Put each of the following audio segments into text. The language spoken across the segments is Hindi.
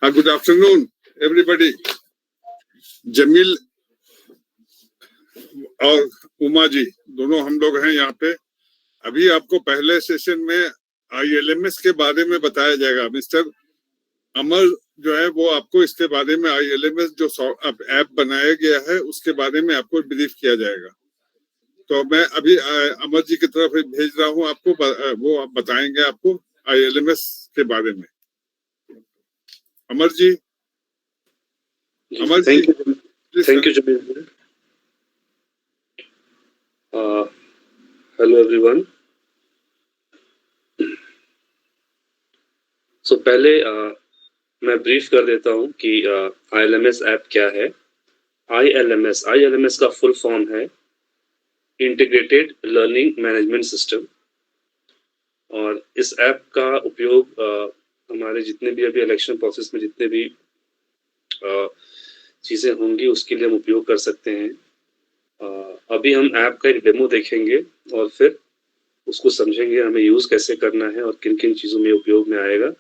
Good afternoon, everybody. जमील और उमा जी दोनों हम लोग हैं यहाँ पे। अभी आपको पहले सेशन में ILMS के बारे में बताया जाएगा। मिस्टर अमर जो है वो आपको इसके बारे में ILMS जो ऐप बनाया गया है उसके बारे में आपको ब्रीफ किया जाएगा। तो मैं अभी अमर जी की तरफ भेज रहा हूँ आपको, वो आप बताएंगे आपको ILMS के बारे में। Amar ji, Amar ji, thank you Jameel. Hello everyone. So पहले मैं ब्रीफ कर देता हूँ कि ILMS ऐप क्या है। ILMS का फुल फॉर्म है इंटीग्रेटेड लर्निंग मैनेजमेंट सिस्टम, और इस ऐप का उपयोग हमारे जितने भी अभी इलेक्शन प्रोसेस में जितने भी चीज़ें होंगी उसके लिए हम उपयोग कर सकते हैं। अभी हम ऐप का एक डेमो देखेंगे और फिर उसको समझेंगे हमें यूज़ कैसे करना है और किन किन चीज़ों में उपयोग में आएगा,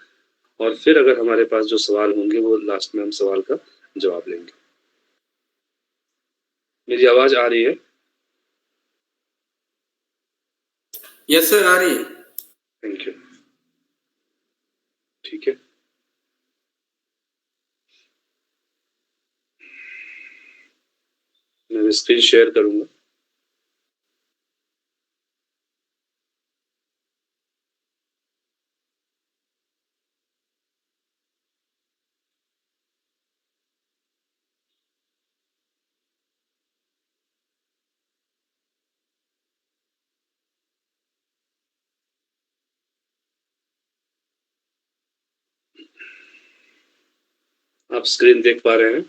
और फिर अगर हमारे पास जो सवाल होंगे वो लास्ट में हम सवाल का जवाब लेंगे। मेरी आवाज़ आ रही है? यस सर, आ रही है। Thank you. ठीक है, मैं स्क्रीन शेयर करूंगा। आप स्क्रीन देख पा रहे हैं?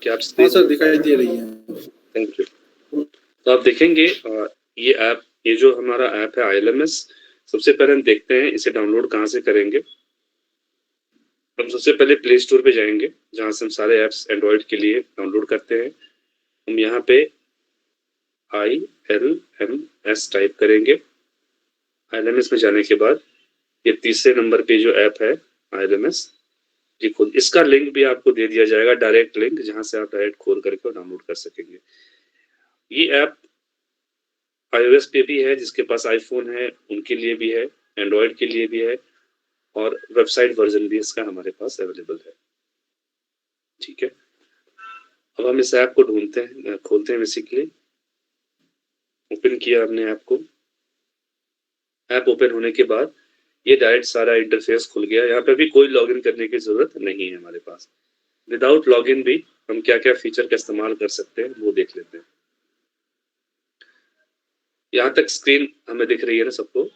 क्या आप स्क्रीन? हाँ सर, दिखाई दे रही है। Thank you. तो आप देखेंगे ये ऐप, ये जो हमारा ऐप है ILMS, सबसे पहले हम देखते हैं इसे डाउनलोड कहाँ से करेंगे। हम सबसे पहले प्ले स्टोर पे जाएंगे जहाँ से हम सारे ऐप्स एंड्रॉयड के लिए डाउनलोड करते हैं। हम यहाँ पे ILMS टाइप करेंगे। ILMS में जाने के बाद ये तीसरे नंबर पे जो ऐप है ILMS, ये खुद इसका लिंक भी आपको दे दिया जाएगा, डायरेक्ट लिंक, जहाँ से आप डायरेक्ट खोल करके डाउनलोड कर सकेंगे। ये ऐप iOS पे भी है, जिसके पास आईफोन है उनके लिए भी है, एंड्रॉयड के लिए भी है, और वेबसाइट वर्जन भी इसका हमारे पास अवेलेबल है। ठीक है, अब हम इस ऐप को ढूंढते हैं, खोलते हैं। बेसिकली ओपन किया हमने ऐप को। ऐप ओपन होने के बाद ये डायरेक्ट सारा इंटरफेस खुल गया। यहाँ पे भी कोई लॉगिन करने की जरूरत नहीं है हमारे पास। विदाउट लॉगिन भी हम क्या क्या फीचर का इस्तेमाल कर सकते हैं वो देख लेते हैं। यहाँ तक स्क्रीन हमें दिख रही है ना सबको?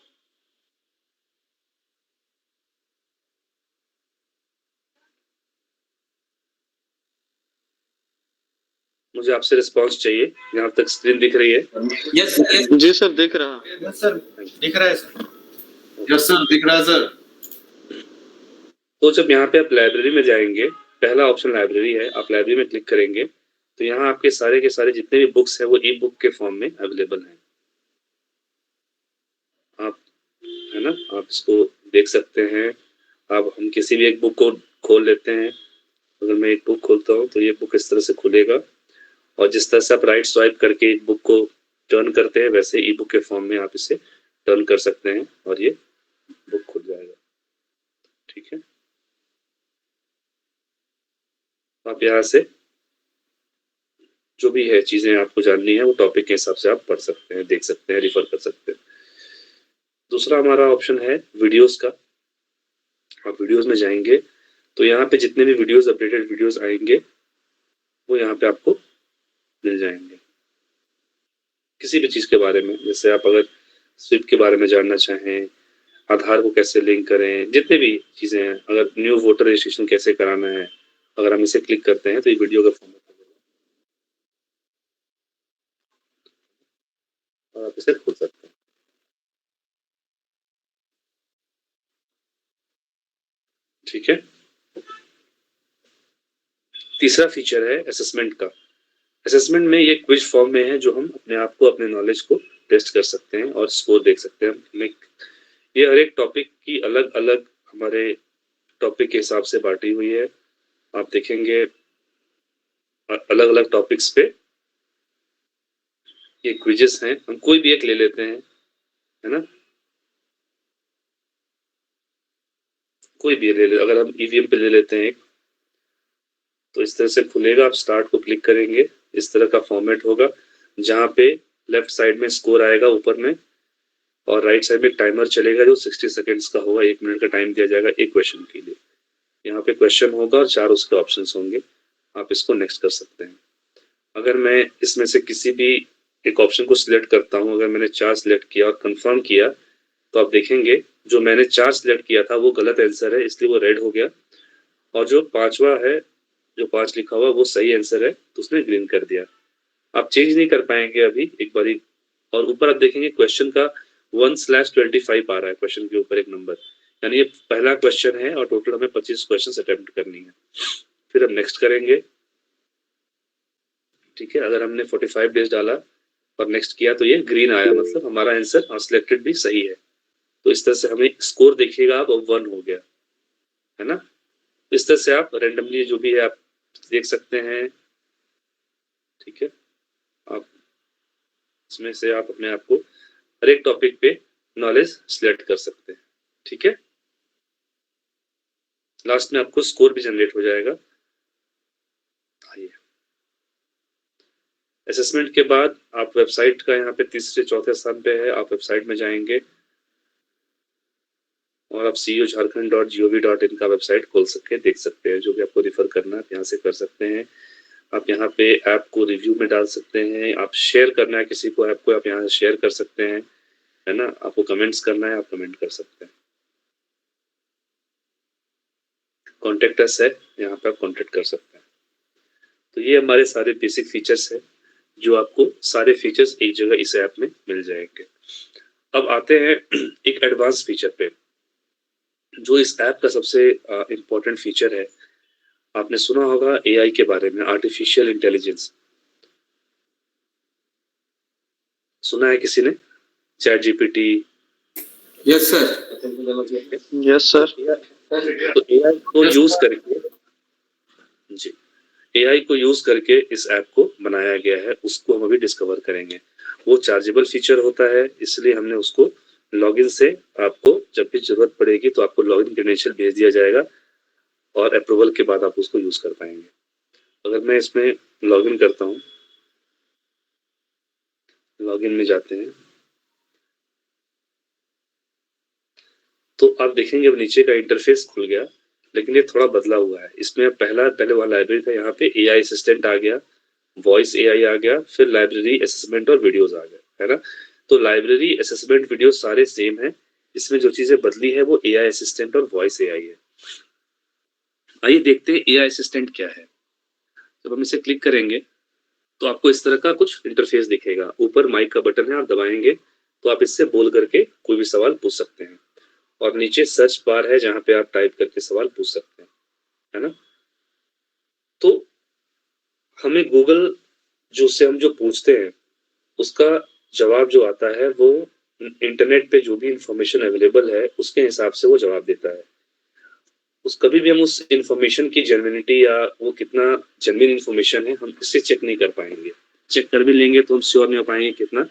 मुझे आपसे रिस्पांस चाहिए। यहाँ तक स्क्रीन दिख रही है? यस यस जी सर, दिख रहा। यस सर, दिख रहा है सर। यस सर, दिख रहा है सर। तो जब यहाँ पे आप लाइब्रेरी में जाएंगे, पहला ऑप्शन लाइब्रेरी है, आप लाइब्रेरी में क्लिक करेंगे तो यहाँ आपके सारे के सारे जितने भी बुक्स हैं वो ई बुक के फॉर्म में अवेलेबल हैं। आप, है ना, आप इसको देख सकते हैं। अब हम किसी भी एक बुक को खोल लेते हैं। अगर मैं एक बुक खोलता हूँ तो ये बुक इस तरह से खुलेगा, और जिस तरह से आप राइट स्वाइप करके एक बुक को टर्न करते हैं वैसे ई बुक के फॉर्म में आप इसे टर्न कर सकते हैं और ये बुक खुल जाएगा। ठीक है, आप यहाँ से जो भी है चीजें आपको जाननी है वो टॉपिक के हिसाब से आप पढ़ सकते हैं, देख सकते हैं, रिफर कर सकते हैं। दूसरा हमारा ऑप्शन है वीडियोस का। आप वीडियोस में जाएंगे तो यहाँ पे जितने भी वीडियोस, अपडेटेड वीडियोस आएंगे वो यहाँ पे आपको मिल जाएंगे। किसी भी चीज के बारे में, जैसे आप अगर स्विफ्ट के बारे में जानना चाहें, आधार को कैसे लिंक करें, जितने भी चीजें हैं, अगर न्यू वोटर रजिस्ट्रेशन कैसे कराना है, अगर हम इसे क्लिक करते हैं तो ये वीडियो का फॉर्मेट और आप इसे खोल सकते हैं। ठीक है, तीसरा फीचर है असेसमेंट का। असेसमेंट में ये क्विज फॉर्म में है जो हम अपने आप को, अपने नॉलेज को टेस्ट कर सकते हैं और स्कोर देख सकते हैं। ये हर एक टॉपिक की अलग अलग हमारे टॉपिक के हिसाब से बांटी हुई है। आप देखेंगे अलग अलग टॉपिक्स पे ये क्विजेस हैं, हम कोई भी एक ले लेते हैं, है ना, कोई भी ले ले। अगर हम ईवीएम पे ले लेते हैं एक, तो इस तरह से खुलेगा, आप स्टार्ट को क्लिक करेंगे, इस तरह का फॉर्मेट होगा जहाँ पे लेफ्ट साइड में स्कोर आएगा ऊपर में, और राइट साइड में टाइमर चलेगा जो 60 सेकेंड्स का होगा, 1 मिनट का टाइम दिया जाएगा एक क्वेश्चन के लिए। यहाँ पे क्वेश्चन होगा और 4 उसके ऑप्शंस होंगे, आप इसको नेक्स्ट कर सकते हैं। अगर मैं इसमें से किसी भी एक ऑप्शन को सिलेक्ट करता हूँ, अगर मैंने 4 सिलेक्ट किया और कंफर्म किया, तो आप देखेंगे जो मैंने 4 सिलेक्ट किया था वो गलत आंसर है, इसलिए वो रेड हो गया, और जो 5वां है, जो 5 लिखा हुआ वो सही आंसर है, तो उसने ग्रीन कर दिया। आप चेंज नहीं कर पाएंगे अभी एक बारी। और ऊपर आप देखेंगे क्वेश्चन का 1/25 आ रहा है, क्वेश्चन के ऊपर एक नंबर, यानी ये पहला क्वेश्चन है और टोटल हमें 25 क्वेश्चन अटेम्प्ट करनी है। फिर हम नेक्स्ट करेंगे, ठीक है। अगर हमने 45 डेज डाला और नेक्स्ट किया तो ये ग्रीन आया, मतलब हमारा आंसर सिलेक्टेड भी सही है। तो इस तरह से हमें स्कोर देखिएगा आप, 1 हो गया, है ना। इस तरह से आप रेंडमली जो भी है आप देख सकते हैं, ठीक है। आप इसमें से आप अपने आप को हर एक टॉपिक पे नॉलेज सिलेक्ट कर सकते हैं, ठीक है। लास्ट में आपको स्कोर भी जनरेट हो जाएगा। आइए, असेसमेंट के बाद आप वेबसाइट का यहाँ पे तीसरे चौथे स्थान पे है, आप वेबसाइट में जाएंगे और आप ceo-jharkhand.gov.in का वेबसाइट खोल सकते हैं, देख सकते हैं जो भी आपको रिफर करना है, यहाँ से कर सकते हैं। आप यहाँ पे ऐप को रिव्यू में डाल सकते हैं, आप शेयर करना है किसी को ऐप को, आप यहाँ से शेयर कर सकते हैं, है ना। आपको कमेंट्स करना है, आप कमेंट कर सकते हैं। कॉन्टेक्ट अस है, यहाँ पे आप कॉन्टेक्ट कर सकते हैं। तो ये हमारे सारे बेसिक फीचर्स है, जो आपको सारे फीचर्स एक जगह इस ऐप में मिल जाएंगे। अब आते हैं एक एडवांस फीचर पे, जो इस ऐप का सबसे इम्पोर्टेंट फीचर है। आपने सुना होगा एआई के बारे में, आर्टिफिशियल इंटेलिजेंस, सुना है किसी ने? Chat GPT. Yes sir. Yes sir. तो एआई को यूज करके, जी, एआई को यूज करके इस ऐप को बनाया गया है, उसको हम अभी डिस्कवर करेंगे। वो चार्जेबल फीचर होता है, इसलिए हमने उसको लॉगिन से, आपको जब भी जरूरत पड़ेगी तो आपको लॉगिन क्रेडेंशियल भेज दिया जाएगा और अप्रूवल के बाद आप उसको यूज कर पाएंगे। अगर मैं इसमें लॉगिन करता हूँ, लॉगिन में जाते हैं, तो आप देखेंगे अब नीचे का इंटरफेस खुल गया, लेकिन ये थोड़ा बदला हुआ है। इसमें पहले वहाँ लाइब्रेरी था, यहाँ पे एआई असिस्टेंट आ गया, वॉइस एआई आ गया, फिर लाइब्रेरी असेसमेंट और वीडियोस आ गया, है ना। तो लाइब्रेरी असेसमेंट वीडियो सारे सेम है, इसमें जो चीजें बदली है वो एआई असिस्टेंट और वॉइस एआई है। आइए देखते हैं एआई असिस्टेंट क्या है। जब हम इसे क्लिक करेंगे तो आपको इस तरह का कुछ इंटरफेस दिखेगा। ऊपर माइक का बटन है, आप दबाएंगे तो आप इससे बोल करके कोई भी सवाल पूछ सकते हैं, और नीचे सर्च बार है जहां पे आप टाइप करके सवाल पूछ सकते हैं, है ना। तो हमें गूगल जो से हम जो पूछते हैं उसका जवाब जो आता है वो इंटरनेट पे जो भी इंफॉर्मेशन अवेलेबल है उसके हिसाब से वो जवाब देता है। उस कभी भी हम उस इंफॉर्मेशन की जेन्युइनिटी या वो कितना जेन्युइन इंफॉर्मेशन है हम इससे चेक नहीं कर पाएंगे। चेक कर भी लेंगे तो हम श्योर नहीं हो पाएंगे कितना,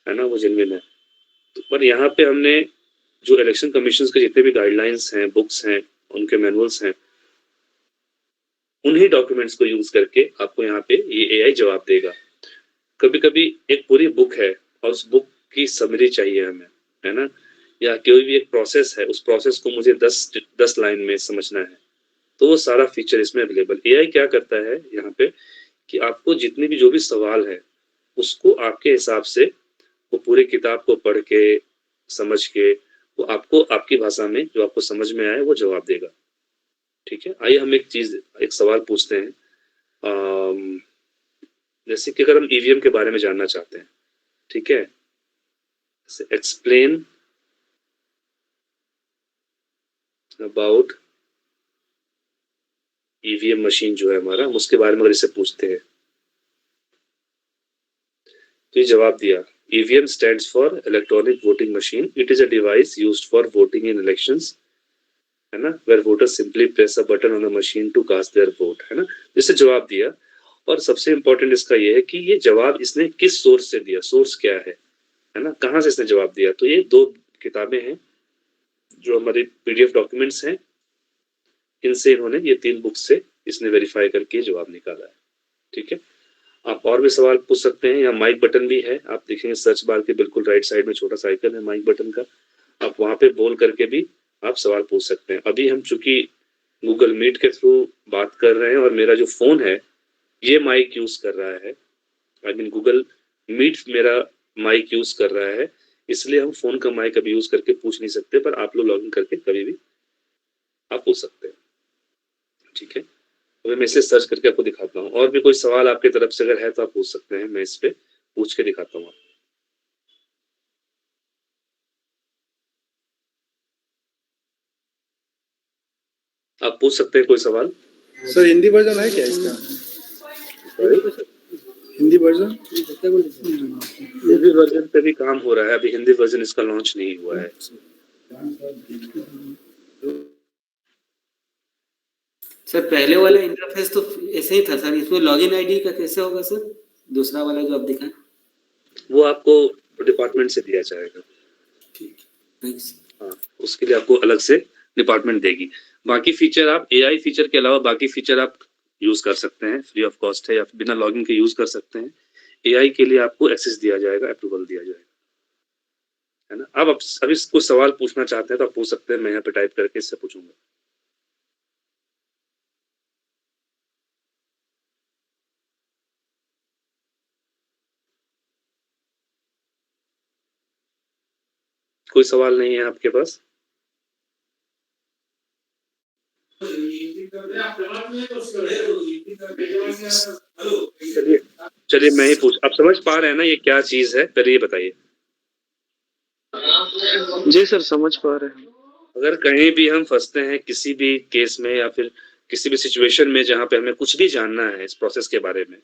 है ना, वो जेन्युइन है। तो पर यहाँ पे हमने जो इलेक्शन कमीशन के जितने भी गाइडलाइंस हैं, बुक्स हैं, उनके मैनुअल्स हैं, उन्हीं डॉक्यूमेंट्स को यूज करके आपको यहाँ पे ये एआई जवाब देगा। कभी कभी एक पूरी बुक है और उस बुक की समरी चाहिए हमें, है ना, या कोई भी एक प्रोसेस है, उस प्रोसेस को मुझे 10 लाइन में समझना है, तो वो सारा फीचर इसमें अवेलेबल। एआई क्या करता है यहाँ पे कि आपको जितने भी जो भी सवाल है उसको आपके हिसाब से वो पूरी किताब को पढ़ के समझ के वो आपको आपकी भाषा में जो आपको समझ में आए वो जवाब देगा, ठीक है। आइए हम एक सवाल पूछते हैं, जैसे कि अगर हम ईवीएम के बारे में जानना चाहते हैं, ठीक है, एक्सप्लेन अबाउट ईवीएम मशीन जो है हमारा, हम उसके बारे में अगर इसे पूछते हैं तो ये जवाब दिया, EVM stands for electronic voting machine. It is a device used for voting in elections, है ना, where voters simply press a button on the machine to cast their vote, है ना. जिससे जवाब दिया, और सबसे इम्पोर्टेंट इसका ये है कि ये जवाब इसने किस सोर्स से दिया, सोर्स क्या है ना, कहाँ से इसने जवाब दिया. तो ये 2 किताबें हैं जो हमारी PDF डॉक्यूमेंट्स हैं, इनसे इन्होंने ये 3 बुक्स से इसने वेरीफाई करके जवाब निकाला है. ठीक है, आप और भी सवाल पूछ सकते हैं. यहाँ माइक बटन भी है, आप देखेंगे सर्च बार के बिल्कुल राइट साइड में छोटा सा आइकन है माइक बटन का, आप वहां पे बोल करके भी आप सवाल पूछ सकते हैं. अभी हम चूंकि गूगल मीट के थ्रू बात कर रहे हैं और मेरा जो फोन है ये माइक यूज कर रहा है, आई मीन गूगल मीट मेरा माइक यूज कर रहा है, इसलिए हम फोन का माइक अभी यूज करके पूछ नहीं सकते, पर आप लोग लॉगिन करके कभी भी आप पूछ सकते हैं. ठीक है, तो मैं इसे सर्च करके आपको दिखाता हूँ. और भी कोई सवाल आपकी तरफ से अगर है तो आप पूछ सकते हैं, मैं इस पे पूछ के दिखाता हूँ. आप पूछ सकते हैं कोई सवाल. सर हिंदी वर्जन है क्या इसका? हिंदी वर्जन? हिंदी वर्जन पे भी काम हो रहा है, अभी हिंदी वर्जन इसका लॉन्च नहीं हुआ है. सर पहले वाला इंटरफेस तो ऐसे ही था सर, इसमें लॉगिन आईडी का कैसे होगा सर? दूसरा वाला जो आप दिखाएं वो आपको डिपार्टमेंट से दिया जाएगा. ठीक, थैंक्स. हाँ, उसके लिए आपको अलग से डिपार्टमेंट देगी. बाकी फीचर आप AI फीचर के अलावा बाकी फीचर आप यूज कर सकते हैं, फ्री ऑफ कॉस्ट है, या बिना लॉगिन के यूज कर सकते हैं. AI के लिए आपको एक्सेस दिया जाएगा, अप्रूवल दिया जाएगा, है ना. अब आप अभी कुछ सवाल पूछना चाहते हैं तो आप पूछ सकते हैं, मैं यहाँ पे टाइप करके इससे पूछूंगा. कोई सवाल नहीं है आपके पास? चलिए मैं ही पूछ, आप समझ पा रहे हैं ना ये क्या चीज है, पहले ये बताइए. जी सर समझ पा रहे हैं. अगर कहीं भी हम फंसते हैं किसी भी केस में या फिर किसी भी सिचुएशन में जहां पे हमें कुछ भी जानना है इस प्रोसेस के बारे में,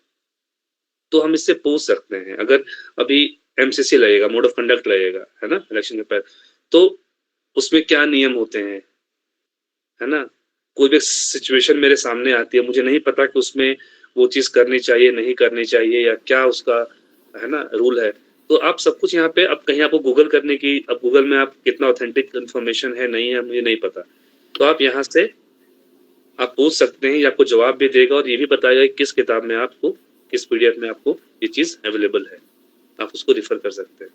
तो हम इससे पूछ सकते हैं. अगर अभी MCC लगेगा, मोड ऑफ कंडक्ट लगेगा, है ना, इलेक्शन के पहले, तो उसमें क्या नियम होते हैं, है ना. कोई भी सिचुएशन मेरे सामने आती है, मुझे नहीं पता कि उसमें वो चीज करनी चाहिए नहीं करनी चाहिए या क्या उसका, है ना, रूल है. तो आप सब कुछ यहाँ पे, अब कहीं आपको गूगल करने की, अब गूगल में आप कितना ऑथेंटिक इन्फॉर्मेशन है नहीं है मुझे नहीं पता, तो आप यहाँ से आप पूछ सकते हैं, ये आपको जवाब भी देगा और ये भी बताएगा कि किस किताब में आपको, किस PDF में आपको ये चीज अवेलेबल है, आप उसको रिफर कर सकते हैं.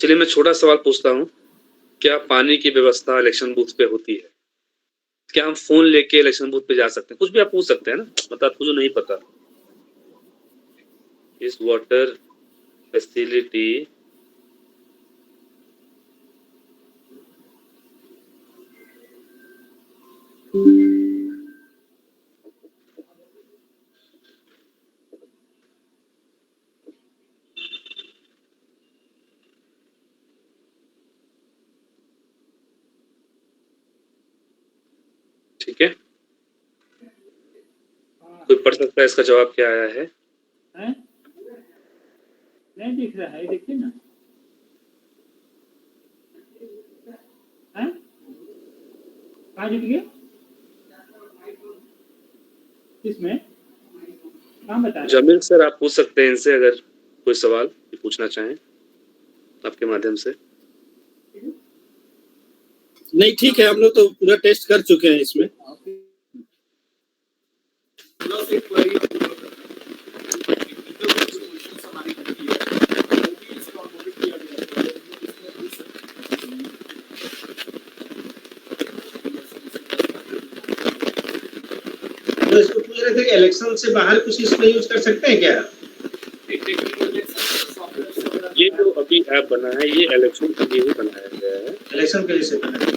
चलिए मैं छोटा सवाल पूछता हूँ, क्या पानी की व्यवस्था इलेक्शन बूथ पे होती है? क्या हम फोन लेके इलेक्शन बूथ पे जा सकते हैं? कुछ भी आप पूछ सकते हैं ना, मतलब आपको जो नहीं पता. इस वाटर फैसिलिटी ठीक है, कोई पढ़ सकता है इसका जवाब क्या आया है? नहीं दिख रहा है, देखिए ना. कहाँ जुट गया? किसमें? कहाँ बता? जमील सर आप पूछ सकते हैं इनसे अगर कोई सवाल पूछना चाहें आपके माध्यम से. नहीं ठीक है, हम लोग तो पूरा टेस्ट कर चुके हैं इसमें. तो इसको पूछ रहे थे कि इलेक्शन से बाहर कुछ इसमें यूज कर सकते हैं क्या? ये जो अभी ऐप बना है ये इलेक्शन के लिए ही बनाया गया है. इलेक्शन के लिए से बना है.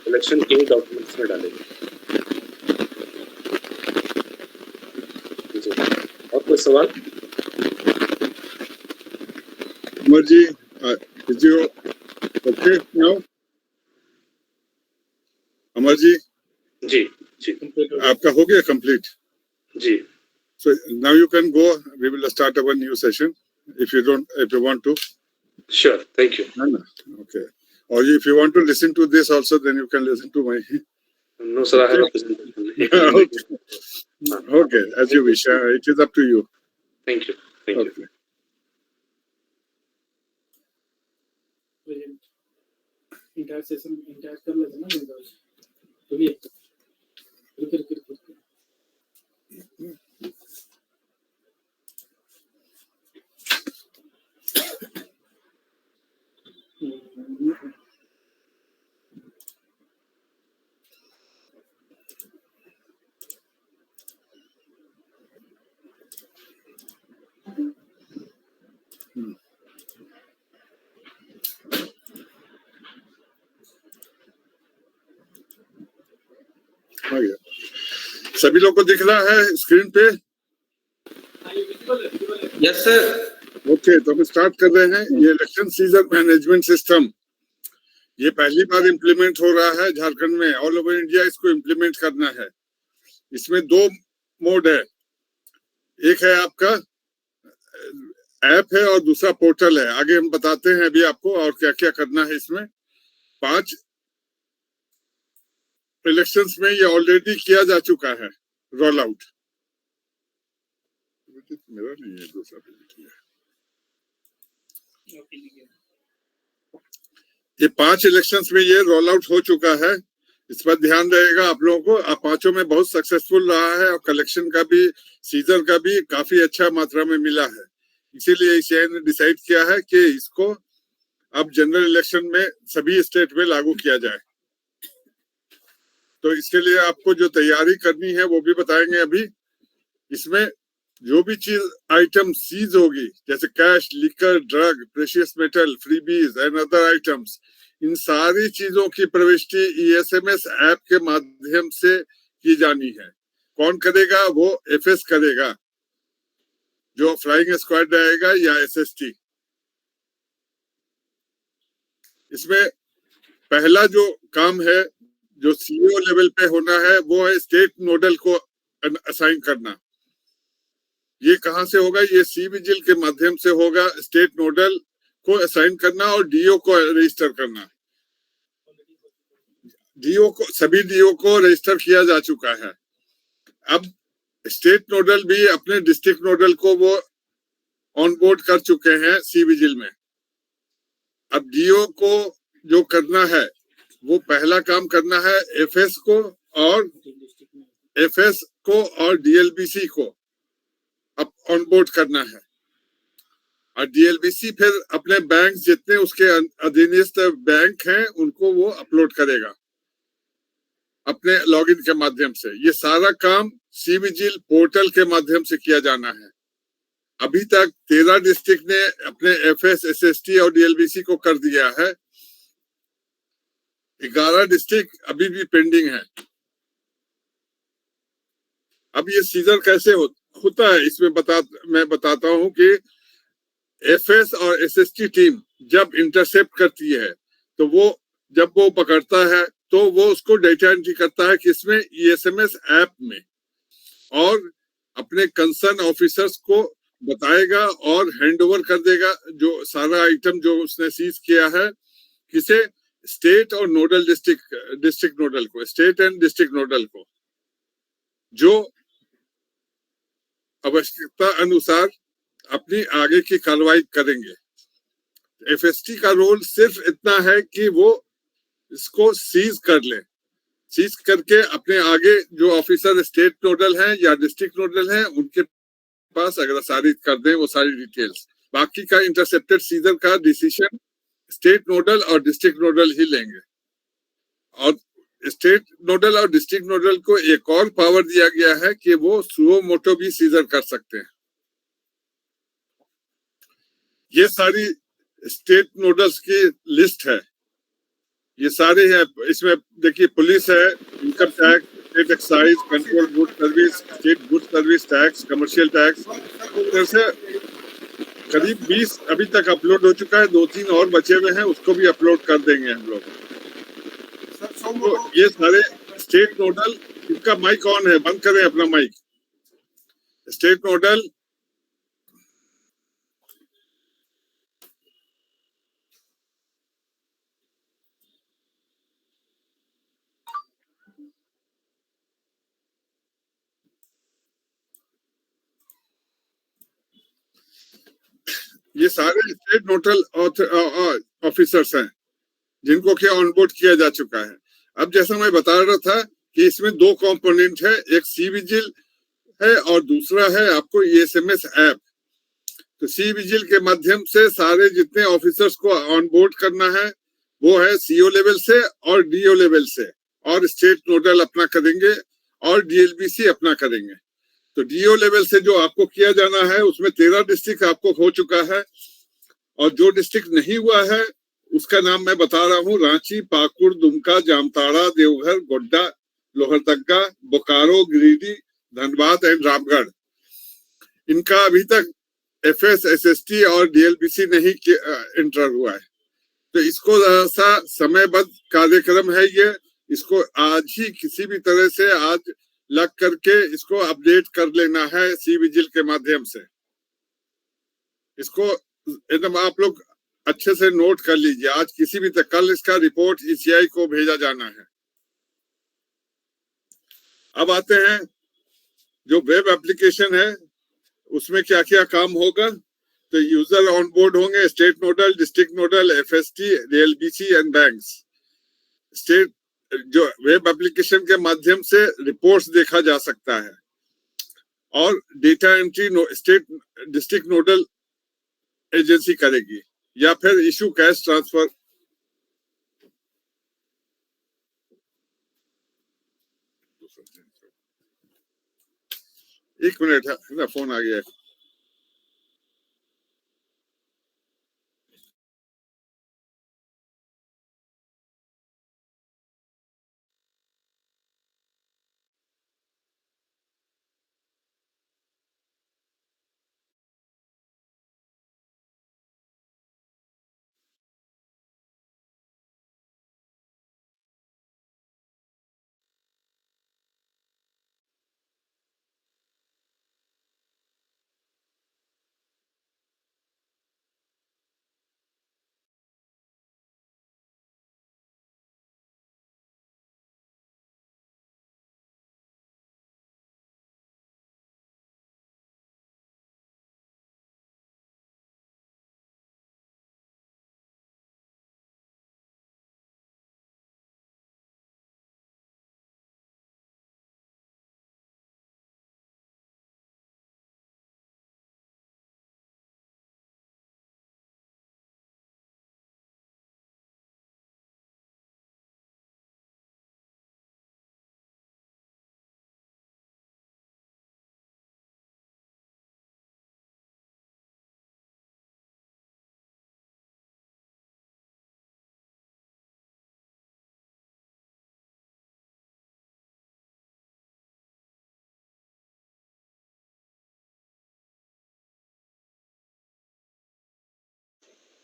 इलेक्शन के ही डॉक्यूमेंट्स में डालेंगे. और कोई सवाल? Amar ji, okay now? अमर जी जी जी आपका हो गया कंप्लीट? जी. So now you can go. We will start our new session. If you want to. Sure, thank you. Okay. Or if you want to listen to this also, then you can listen to my. No, sir, I have a presentation. Okay, as you wish. It is up to you. Thank you. Thank you. Okay. Entire session entire कर लेते ना विंडोज तो भी रुक हो गया। सभी लोग को दिख रहा है स्क्रीन पे? Yes sir. ओके, तो हम स्टार्ट कर रहे हैं। ये इलेक्शन सीजन मैनेजमेंट सिस्टम ये पहली बार इम्प्लीमेंट हो रहा है झारखंड में। ऑल ओवर इंडिया इसको इम्प्लीमेंट करना है। इसमें 2 मोड है, एक है आपका ऐप है और दूसरा पोर्टल है। आगे हम बताते हैं अभी आपको और क्या क्या करना है इसमें। 5 इलेक्शंस में ये ऑलरेडी किया जा चुका है रोल आउट। मेरा नहीं है, दूसरा किया है। ये 5 इलेक्शंस में ये रोल आउट हो चुका है। इस पर ध्यान रहेगा आप लोगों को। आप 5 में बहुत सक्सेसफुल रहा है और कलेक्शन का भी, सीजन का भी काफी अच्छा मात्रा में मिला है। इसीलिए ICAI ने डिसाइड किया है कि इसको अब जनरल इलेक्शन में सभी स्टेट में लागू किया जाए। तो इसके लिए आपको जो तैयारी करनी है वो भी बताएंगे अभी। इसमें जो भी चीज आइटम सीज होगी, जैसे cash, liquor, drug, precious metal, freebies and other items, इन सारी चीजों की प्रविष्टि ESMS ऐप के माध्यम से की जानी है। कौन करेगा? वो FS करेगा, जो फ्लाइंग स्क्वाड रहेगा या SST। इसमें पहला जो काम है जो CEO लेवल पे होना है वो है स्टेट नोडल को असाइन करना। ये कहां से होगा? ये सी विजिल के माध्यम से होगा। स्टेट नोडल को असाइन करना और DO को रजिस्टर करना। सभी DO को रजिस्टर किया जा चुका है। अब स्टेट नोडल भी अपने डिस्ट्रिक्ट नोडल को वो ऑन बोर्ड कर चुके हैं सी विजिल में। अब DO को जो करना है वो पहला काम करना है FS को और DLBC को अब ऑन बोर्ड करना है। और DLBC फिर अपने बैंक जितने उसके अधीनस्थ बैंक हैं उनको वो अपलोड करेगा अपने लॉगिन के माध्यम से। ये सारा काम सी विजिल पोर्टल के माध्यम से किया जाना है। अभी तक 13 डिस्ट्रिक्ट ने अपने FS, SST और DLBC को कर दिया है। 11 डिस्ट्रिक्ट अभी भी पेंडिंग है। अब ये सीजन कैसे होता है इसमें मैं बताता हूं कि FS और SST टीम जब इंटरसेप्ट करती है तो जब वो पकड़ता है तो वो उसको डेटा एंट्री करता है किसमें? ESMS ऐप में, और अपने कंसर्न ऑफिसर्स को बताएगा और हैंडओवर कर देगा जो सारा आइटम जो उसने सीज किया है। किसे? स्टेट और नोडल डिस्ट्रिक्ट नोडल को, स्टेट एंड डिस्ट्रिक्ट नोडल को, जो आवश्यकता अनुसार अपनी आगे की कार्रवाई करेंगे। FST का रोल सिर्फ इतना है कि वो इसको सीज कर ले, सीज करके अपने आगे जो ऑफिसर स्टेट नोडल हैं या डिस्ट्रिक्ट नोडल हैं उनके पास अग्रसारित कर दें वो सारी डिटेल्स। बाकी का इंटरसेप्टेड सीजन का डिसीजन स्टेट नोडल और डिस्ट्रिक्ट नोडल ही लेंगे। और स्टेट नोडल और डिस्ट्रिक्ट नोडल को एक और पावर दिया गया है कि वो सुओ मोटो भी सीजन कर सकते हैं। ये सारी स्टेट नोडल्स की लिस्ट है, ये सारे हैं। इसमें देखिए पुलिस है, income tax, state excise, control good service, state good service tax, commercial tax, ऐसे करीब 20 अभी तक अपलोड हो चुका है। 2-3 और बचे हुए हैं, उसको भी अपलोड कर देंगे हम लोग। तो ये सारे स्टेट नोडल, इनका माइक ऑन है, बंद करें अपना माइक। स्टेट नोडल, ये सारे स्टेट नोडल ऑफिसर्स हैं जिनको क्या ऑनबोर्ड किया जा चुका है। अब जैसा मैं बता रहा था कि इसमें दो कंपोनेंट है, एक सी विजिल है और दूसरा है आपको ESMS ऐप। तो सी विजिल के माध्यम से सारे जितने ऑफिसर्स को ऑनबोर्ड करना है वो है CO लेवल से और DO लेवल से, और स्टेट नोडल अपना करेंगे और DLBC अपना करेंगे। तो DO लेवल से जो आपको किया जाना है उसमें 13 डिस्ट्रिक्ट आपको हो चुका है, और जो डिस्ट्रिक्ट नहीं हुआ है उसका नाम मैं बता रहा हूँ: रांची, पाकुड़, दुमका, जामताड़ा, देवघर, गोड्डा, लोहरदगा, बोकारो, गिरिडीह, धनबाद एंड रामगढ़। इनका अभी तक FS, SST और DLBC नहीं एंटर हुआ है। तो इसको सा समयबद्ध कार्यक्रम है ये, इसको आज ही किसी भी तरह से आज लग करके इसको अपडेट कर लेना है सी विजिल के माध्यम से। इसको एकदम आप लोग अच्छे से नोट कर लीजिए, आज किसी भी तक कल इसका रिपोर्ट ECI को भेजा जाना है। अब आते हैं जो वेब एप्लीकेशन है उसमें क्या क्या काम होगा। तो यूजर ऑनबोर्ड होंगे, state nodal, district nodal, FST, DLBC and banks. State जो वेब एप्लीकेशन के माध्यम से रिपोर्ट्स देखा जा सकता है, और data entry state district nodal agency करेगी, या फिर इशू कैश ट्रांसफर। एक मिनट है ना, फोन आ गया है।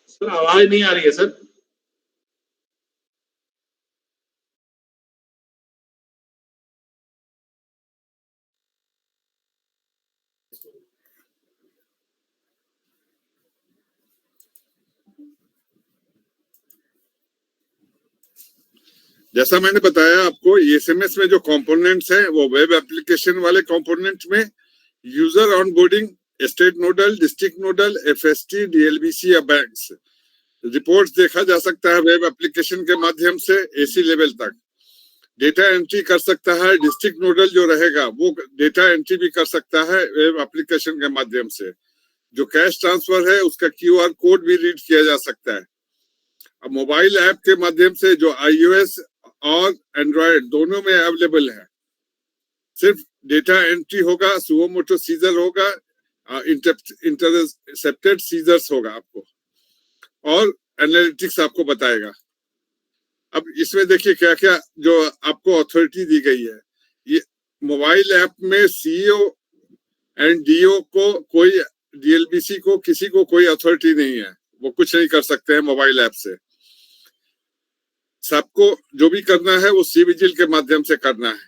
सर आवाज नहीं आ रही है सर। जैसा मैंने बताया आपको, ESMS में जो कंपोनेंट्स हैं वो वेब एप्लीकेशन वाले कंपोनेंट में user onboarding, state nodal, district nodal, FST, DLBC या बैंक्स। रिपोर्ट्स देखा जा सकता है वेब एप्लीकेशन के माध्यम से AC लेवल तक। डेटा एंट्री कर सकता है डिस्ट्रिक्ट नोडल जो रहेगा, वो डेटा एंट्री भी कर सकता है वेब एप्लीकेशन के माध्यम से। जो कैश ट्रांसफर है उसका QR कोड भी रीड किया जा सकता है। अब मोबाइल ऐप के माध्यम से जो iOS और एंड्रॉयड दोनों में अवेलेबल है, सिर्फ डेटा एंट्री होगा, सुओ मोटो सीजर होगा, इंटरसेप्टेड सीजर्स होगा आपको, और एनालिटिक्स आपको बताएगा। अब इसमें देखिए क्या क्या जो आपको अथॉरिटी दी गई है। ये मोबाइल ऐप में CEO एंड DO को कोई, DLBC को किसी को कोई अथॉरिटी नहीं है, वो कुछ नहीं कर सकते हैं मोबाइल ऐप से। सबको जो भी करना है वो सी विजिल के माध्यम से करना है।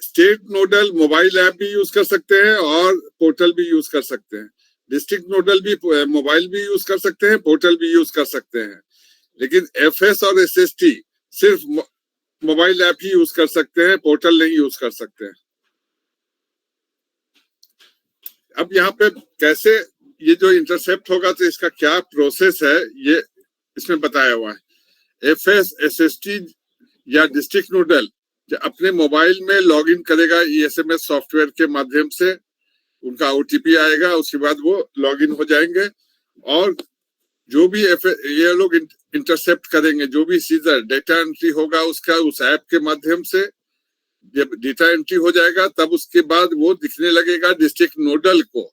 स्टेट नोडल मोबाइल ऐप भी यूज कर सकते हैं और पोर्टल भी यूज कर सकते हैं। डिस्ट्रिक्ट नोडल भी मोबाइल भी यूज कर सकते हैं, पोर्टल भी यूज कर सकते हैं। लेकिन एफएस और एसएसटी सिर्फ मोबाइल ऐप ही यूज कर सकते हैं, पोर्टल नहीं यूज कर सकते हैं। अब यहाँ पे कैसे ये जो इंटरसेप्ट होगा तो इसका क्या प्रोसेस है ये इसमें बताया हुआ है। एफएस एसएसटी या डिस्ट्रिक्ट नोडल अपने मोबाइल में लॉगिन करेगा ईएसएमएस सॉफ्टवेयर के माध्यम से, उनका ओटीपी आएगा, उसके बाद वो लॉगिन हो जाएंगे और जो भी ये लोग इंटरसेप्ट करेंगे, जो भी सीजर डेटा एंट्री होगा उसका उस ऐप के माध्यम से जब डेटा एंट्री हो जाएगा तब उसके बाद वो दिखने लगेगा डिस्ट्रिक्ट नोडल को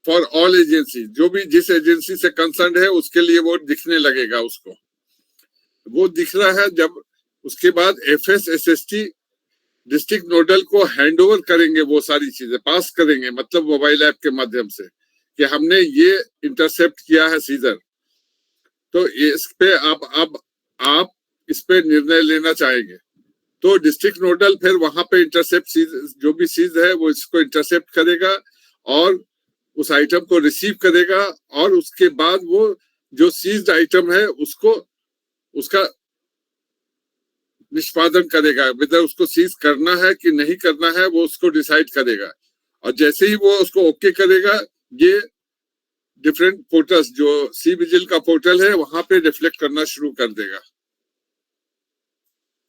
फॉर ऑल एजेंसी, जो भी जिस एजेंसी से कंसर्न है उसके लिए वो दिखने लगेगा। उसको वो दिख रहा है जब उसके बाद एफएस एसएसटी डिस्ट्रिक्ट नोडल को हैंड ओवर करेंगे, वो सारी चीजें पास करेंगे, मतलब मोबाइल ऐप के माध्यम से कि हमने ये इंटरसेप्ट किया है सीजर। तो इस पे आप इस पे निर्णय लेना चाहेंगे तो डिस्ट्रिक्ट नोडल फिर वहां पे इंटरसेप्ट जो भी सीज है वो इसको इंटरसेप्ट करेगा और उस आइटम को रिसीव करेगा और उसके बाद वो जो सीज्ड आइटम है उसको उसका निष्पादन करेगा, मतलब उसको सीज करना है कि नहीं करना है वो उसको डिसाइड करेगा। और जैसे ही वो उसको ओके करेगा ये डिफरेंट पोर्टल्स जो सी विजिल का पोर्टल है वहां पे रिफ्लेक्ट करना शुरू कर देगा।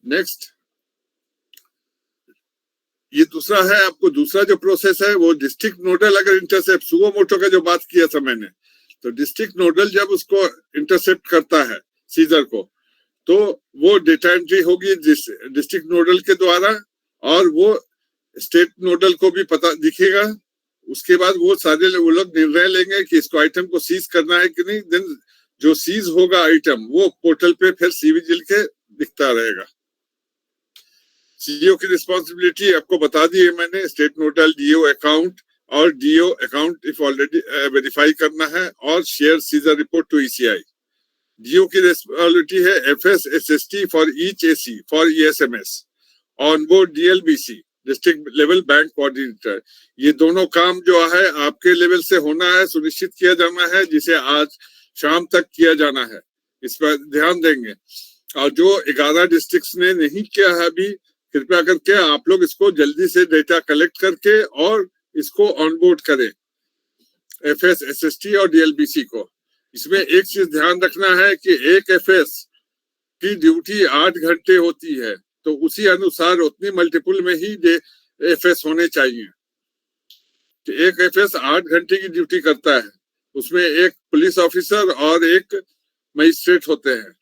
नेक्स्ट, ये दूसरा है, आपको दूसरा जो प्रोसेस है वो डिस्ट्रिक्ट नोडल अगर इंटरसेप्ट, सुओ मोटो का जो बात किया था मैंने, तो डिस्ट्रिक्ट नोडल जब उसको इंटरसेप्ट करता है सीजर को तो वो डेटा एंट्री होगी डिस्ट्रिक्ट नोडल के द्वारा और वो स्टेट नोडल को भी पता दिखेगा। उसके बाद वो सारे वो लोग निर्णय लेंगे कि इसको आइटम को सीज करना है कि नहीं। देन जो सीज होगा आइटम वो पोर्टल पे फिर सीविजिल के दिखता रहेगा। सीईओ की रिस्पॉन्सिबिलिटी आपको बता दी है मैंने, स्टेट नोडल डीओ अकाउंट और DO account if already verify करना है और share seizure report to ECI. DO की रिस्पॉन्सिबिलिटी है FS SST for each AC for ESMS, on board DLBC district level bank coordinator. ये दोनों काम जो है आपके लेवल से होना है, सुनिश्चित किया जाना है, जिसे आज शाम तक किया जाना है, इस पर ध्यान देंगे। और जो 11 डिस्ट्रिक्ट्स ने नहीं किया है अभी, कृपया करके आप लोग इसको जल्दी से डेटा कलेक्ट करके और इसको ऑनबोर्ड करें एफएस एसएसटी और डीएलबीसी को। इसमें एक चीज ध्यान रखना है कि एक एफएस की ड्यूटी 8 घंटे होती है, तो उसी अनुसार उतनी मल्टीपल में ही एफएस होने चाहिए। तो एक एफएस 8 घंटे की ड्यूटी करता है, उसमें एक पुलिस ऑफिसर और एक मजिस्ट्रेट होते हैं।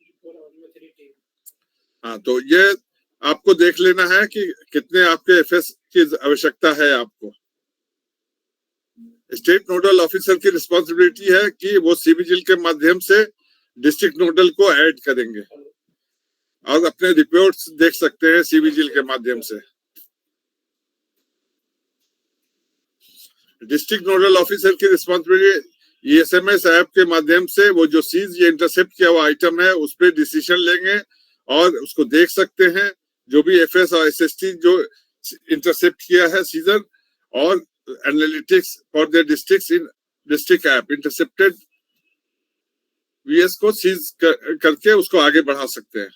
हाँ, तो ये आपको देख लेना है कि कितने आपके एफएस की आवश्यकता है आपको। स्टेट नोडल ऑफिसर की रिस्पॉन्सिबिलिटी है कि वो सीविजिल के माध्यम से डिस्ट्रिक्ट नोडल को ऐड करेंगे और अपने रिपोर्ट्स देख सकते हैं सीविजिल के माध्यम से। डिस्ट्रिक्ट नोडल ऑफिसर की रिस्पॉन्सिबिलिटी ईएसएमएस ऐप के माध्यम से वो जो सीज ये इंटरसेप्ट किया हुआ आइटम है उस पर डिसीजन लेंगे और उसको देख सकते हैं, जो भी एफएस और एसएसटी जो इंटरसेप्ट किया है सीजर, और analytics for the districts in district app intercepted VS को सीज करके उसको आगे बढ़ा सकते हैं।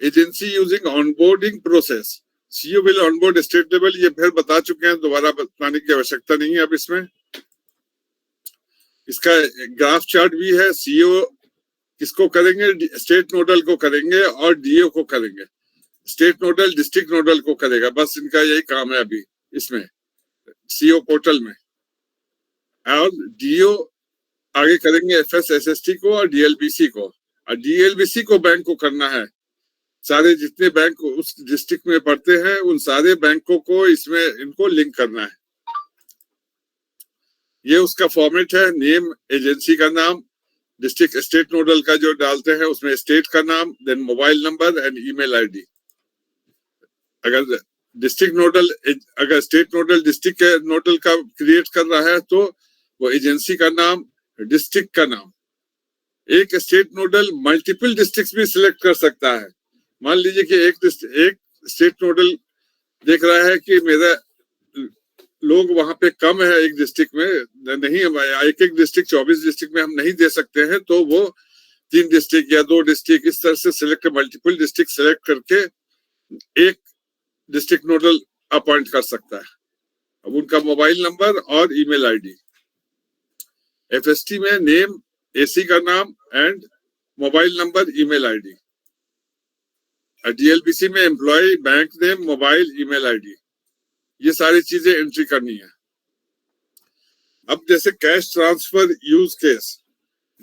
Agency using onboarding process, CEO will onboard state level, ये फिर बता चुके हैं, दोबारा बताने की आवश्यकता नहीं है अब इसमें। इसका ग्राफ चार्ट भी है। सीईओ किसको करेंगे? स्टेट नोडल को करेंगे और डीओ को करेंगे। स्टेट नोडल डिस्ट्रिक्ट नोडल को करेगा, बस इनका यही काम है अभी इसमें सीईओ पोर्टल में। और डीओ आगे करेंगे एफएस एसएसटी को और डीएलबीसी को, और डीएलबीसी को बैंक को करना है। सारे जितने बैंक उस डिस्ट्रिक्ट में पड़ते हैं उन सारे बैंकों को इसमें इनको लिंक करना है। ये उसका फॉर्मेट है। नेम एजेंसी का नाम, डिस्ट्रिक्ट स्टेट नोडल का जो डालते हैं उसमें स्टेट का नाम, then mobile number and email ID. अगर डिस्ट्रिक्ट नोडल अगर स्टेट नोडल डिस्ट्रिक्ट नोडल का क्रिएट कर रहा है तो वो एजेंसी का नाम, डिस्ट्रिक्ट का नाम। एक स्टेट नोडल मल्टीपल डिस्ट्रिक्ट भी सिलेक्ट कर सकता है। मान लीजिए कि एक स्टेट नोडल देख रहा है कि मेरा लोग वहां पे कम है एक डिस्ट्रिक्ट में, नहीं एक डिस्ट्रिक्ट 24 डिस्ट्रिक्ट में हम नहीं दे सकते हैं, तो वो 3 डिस्ट्रिक्ट या 2 डिस्ट्रिक्ट इस तरह से सिलेक्ट, मल्टीपल डिस्ट्रिक्ट सिलेक्ट करके एक डिस्ट्रिक्ट नोडल अपॉइंट कर सकता है। अब उनका मोबाइल नंबर और ईमेल आईडी, एफएसटी में नेम, एसी का नाम and mobile number, email ID, DLBC में employ, bank name, mobile, email ID, ये सारी चीजें एंट्री करनी है। अब जैसे cash transfer use case,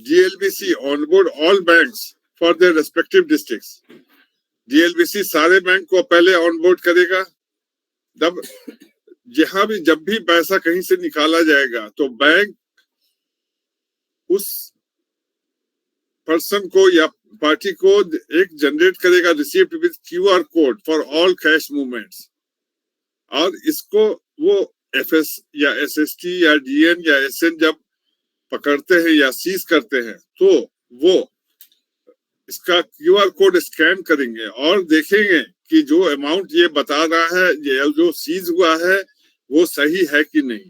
DLBC onboard all banks for their respective districts. DLBC सारे बैंक को पहले ऑनबोर्ड करेगा। जब जब भी पैसा कहीं से निकाला जाएगा तो बैंक उस पर्सन को या पार्टी को एक जनरेट करेगा receipt with QR code for all cash movements, और इसको वो एफएस या एसएसटी या डीएन या एसएन जब पकड़ते हैं या सीज करते हैं तो वो इसका क्यूआर कोड स्कैन करेंगे और देखेंगे कि जो अमाउंट ये बता रहा है, ये जो सीज हुआ है वो सही है कि नहीं।